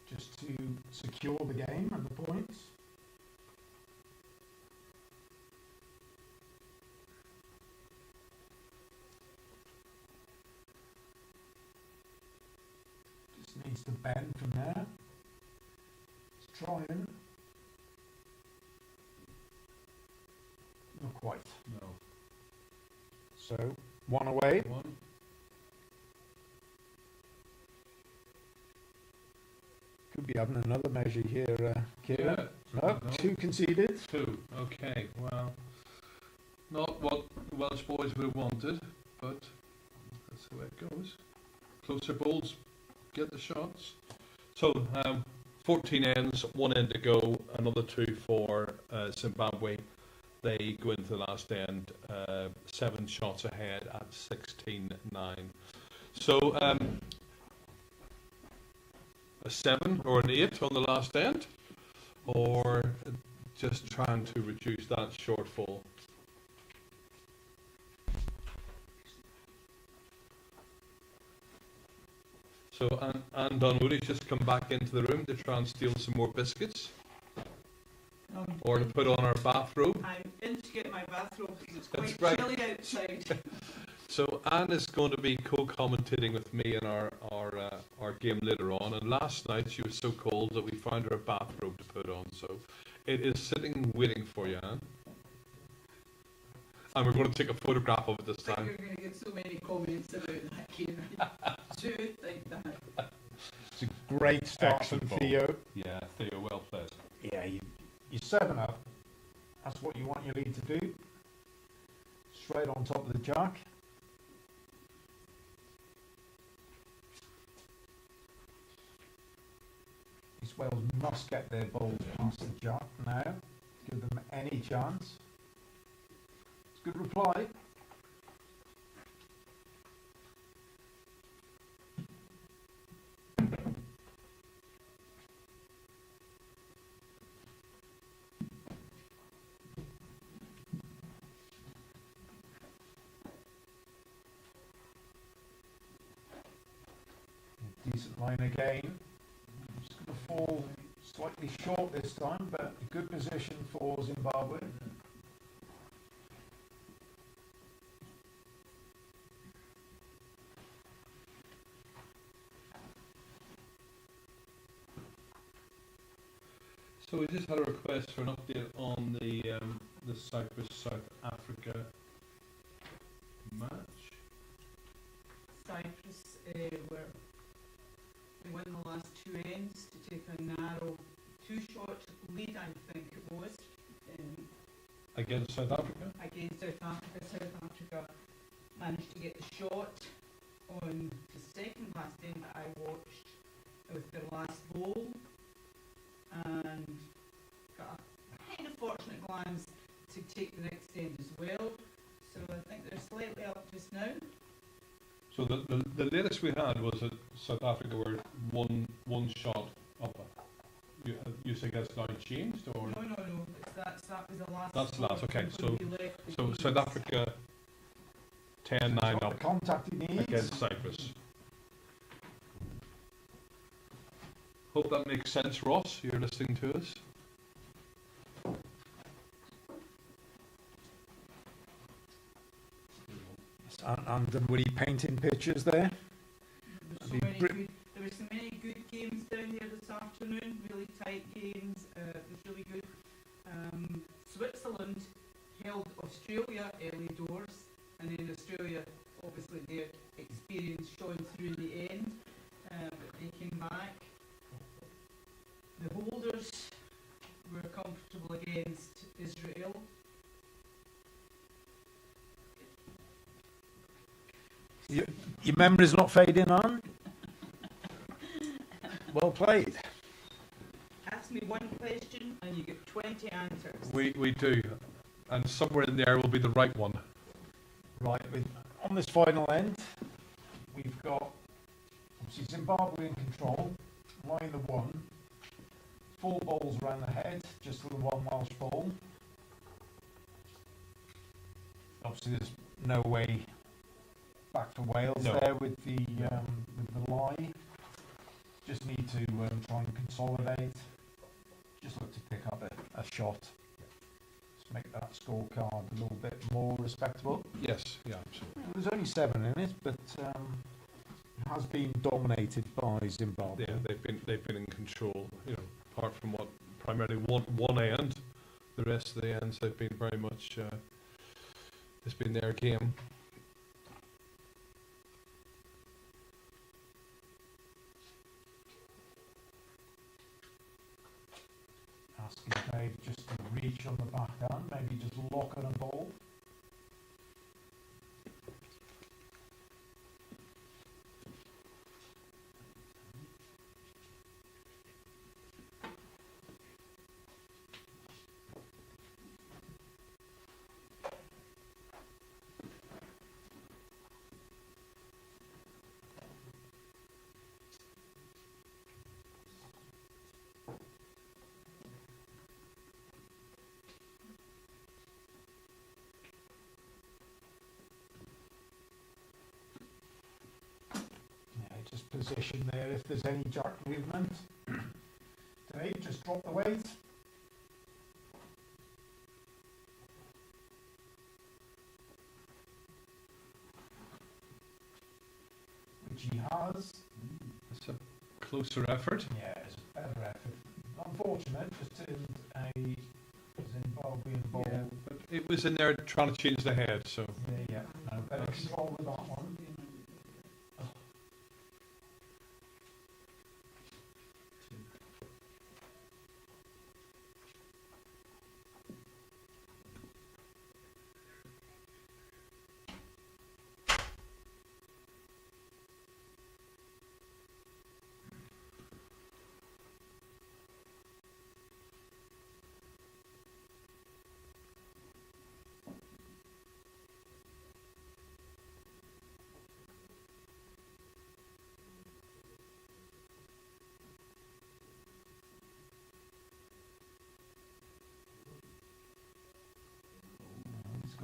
just to secure the game and the points. Just needs to bend from there. It's trying. Not quite. No. So, 1 away. One. Could be having another measure here, Kieran. Yeah. No, 2 conceded. 2. Okay. Well, not what Welsh boys would have wanted, but that's the way it goes. Closer balls get the shots. So 14 ends, 1 end to go, another 2 for Zimbabwe. They go into the last end 7 shots ahead at 16-9. So a 7 or an 8 on the last end, or just trying to reduce that shortfall. So Anne Dunwoody's just come back into the room to try and steal some more biscuits, or to put on our bathrobe. I'm in to get my bathrobe because it's That's quite right. chilly outside. So Anne is going to be co-commentating with me in our game later on. And last night she was so cold that we found her a bathrobe to put on. So it is sitting waiting for you, Anne. And we're going to take a photograph of it this I think time. you're going to get so many comments about that game. I do think that. It's a great start from Excellent ball. Theo. Yeah, Theo, well played. Yeah, you're 7-up. That's what you want your lead to do. Straight on top of the jack. These Wales must get their balls past the jack now. Give them any chance. It's a good reply. Decent line again. Just going to fall slightly short this time, but a good position for Zimbabwe. So we just had a request for an update on the Cyprus South Africa match. Cyprus they won the last two ends to take a narrow two-shot lead, I think it was, Against South Africa? against South Africa. South Africa managed to get the shot on the second last end that I watched with their last goal, and got a kind of fortunate glance to take the next end as well. So I think they're slightly up just now. So the latest we had was that South Africa were one shot up. You think that's now changed, or? No. That was the last. That's the last, okay, score when we left the So games. South Africa 10-9 Got the up contact he needs. against Cyprus. Hope that makes sense, Ross. You're listening to us. And were he painting pictures there? There were so many good games down here this afternoon, really tight games. It was really good. Switzerland held Australia early doors, and then Australia, obviously their experience shone through in the end, but they came back. The holders were comfortable against Israel. Your memory's not fading on? Well played. Ask me one question and you get 20 answers. We do, and somewhere in there will be the right one. Right, on this final end, we've got obviously Zimbabwe in control, line the one, 4 balls around the head, just with the 1 Welsh ball. Obviously, there's no way back for Wales there with the lie. Just need to try and consolidate. Just look to pick up a shot. Let's make that scorecard a little bit more respectable. Yes, yeah, absolutely. There's only 7 in it, but it has been dominated by Zimbabwe. Yeah, they've been in control. You know, apart from what primarily one end, the rest of the ends they've been very much. It's been their game. Asking Dave just to reach on the backhand, maybe just lock on a ball. position there if there's any jack movement. Dave, just drop the weight. Which he has. It's a closer effort. Yeah, it's a better effort. Unfortunate, just turned a Zimbabwean ball. Yeah, but it was in there trying to change the head, so. Yeah. No, better control with that one.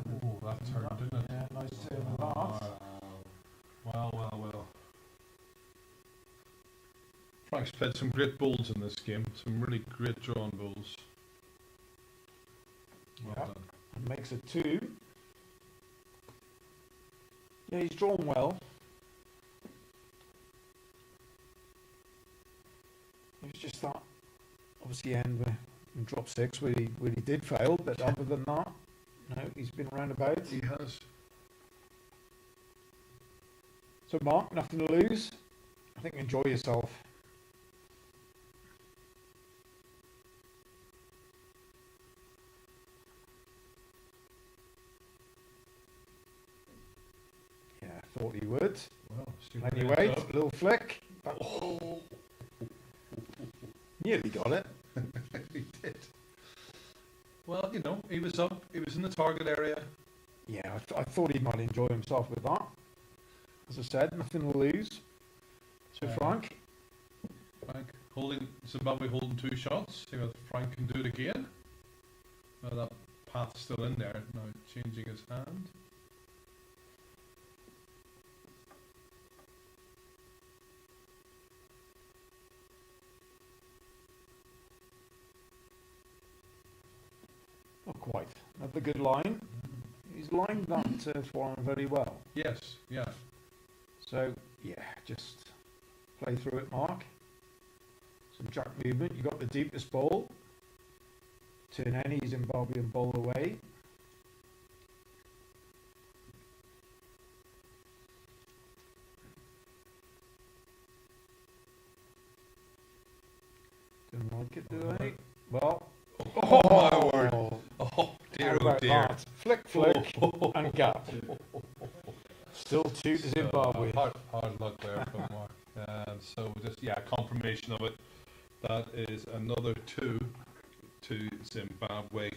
Oh, that turned, didn't it? Yeah, nice turn of that. Well. Frank's played some great bowls in this game, some really great drawn bowls. Well Yeah. done. And makes it 2. Yeah, he's drawn well. It was just that, obviously, end where in drop 6 where he did fail, but other than that, no, he's been around about. He has. So, Mark, nothing to lose. I think enjoy yourself. Yeah, I thought he would. Well, super Anyway, heads up. little flick. Oh. Nearly got it. He did. Well, you know, he was up, he was in the target area. Yeah, I thought he might enjoy himself with that. As I said, nothing to lose. So, Frank, Frank holding, Zimbabwe holding 2 shots. See what Frank can do it again. Well, that path's still in there, now changing his hand. not quite. Another good line. He's lined that Swan very well. Yes, yeah. So, yeah, just play through it, Mark. Some jack movement. You got the deepest bowl. Turn any Zimbabwean bowl away. Didn't like it, do I? Well, Oh, my word. Oh, dear, how oh about dear. that? Flick, flick, and gap. Still 2 to Zimbabwe. Hard luck there from Mark. And so just, yeah, confirmation of it. That is another 2 to Zimbabwe.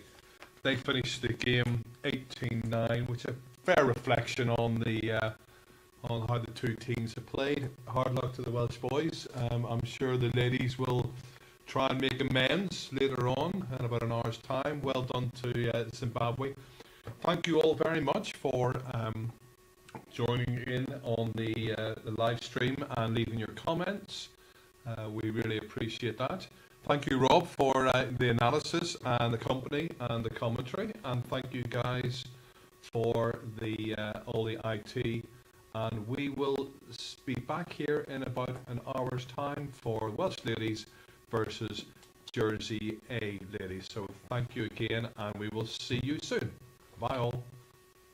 They finished the game 18-9, which is a fair reflection on the on how the 2 teams have played. Hard luck to the Welsh boys. I'm sure the ladies will try and make amends later on in about an hour's time. Well done to Zimbabwe. Thank you all very much for joining in on the live stream and leaving your comments. We really appreciate that. Thank you, Rob, for the analysis and the company and the commentary, and thank you guys for the all the IT. And we will be back here in about an hour's time for Welsh ladies versus Jersey A ladies. So thank you again, and we will see you soon. Bye all.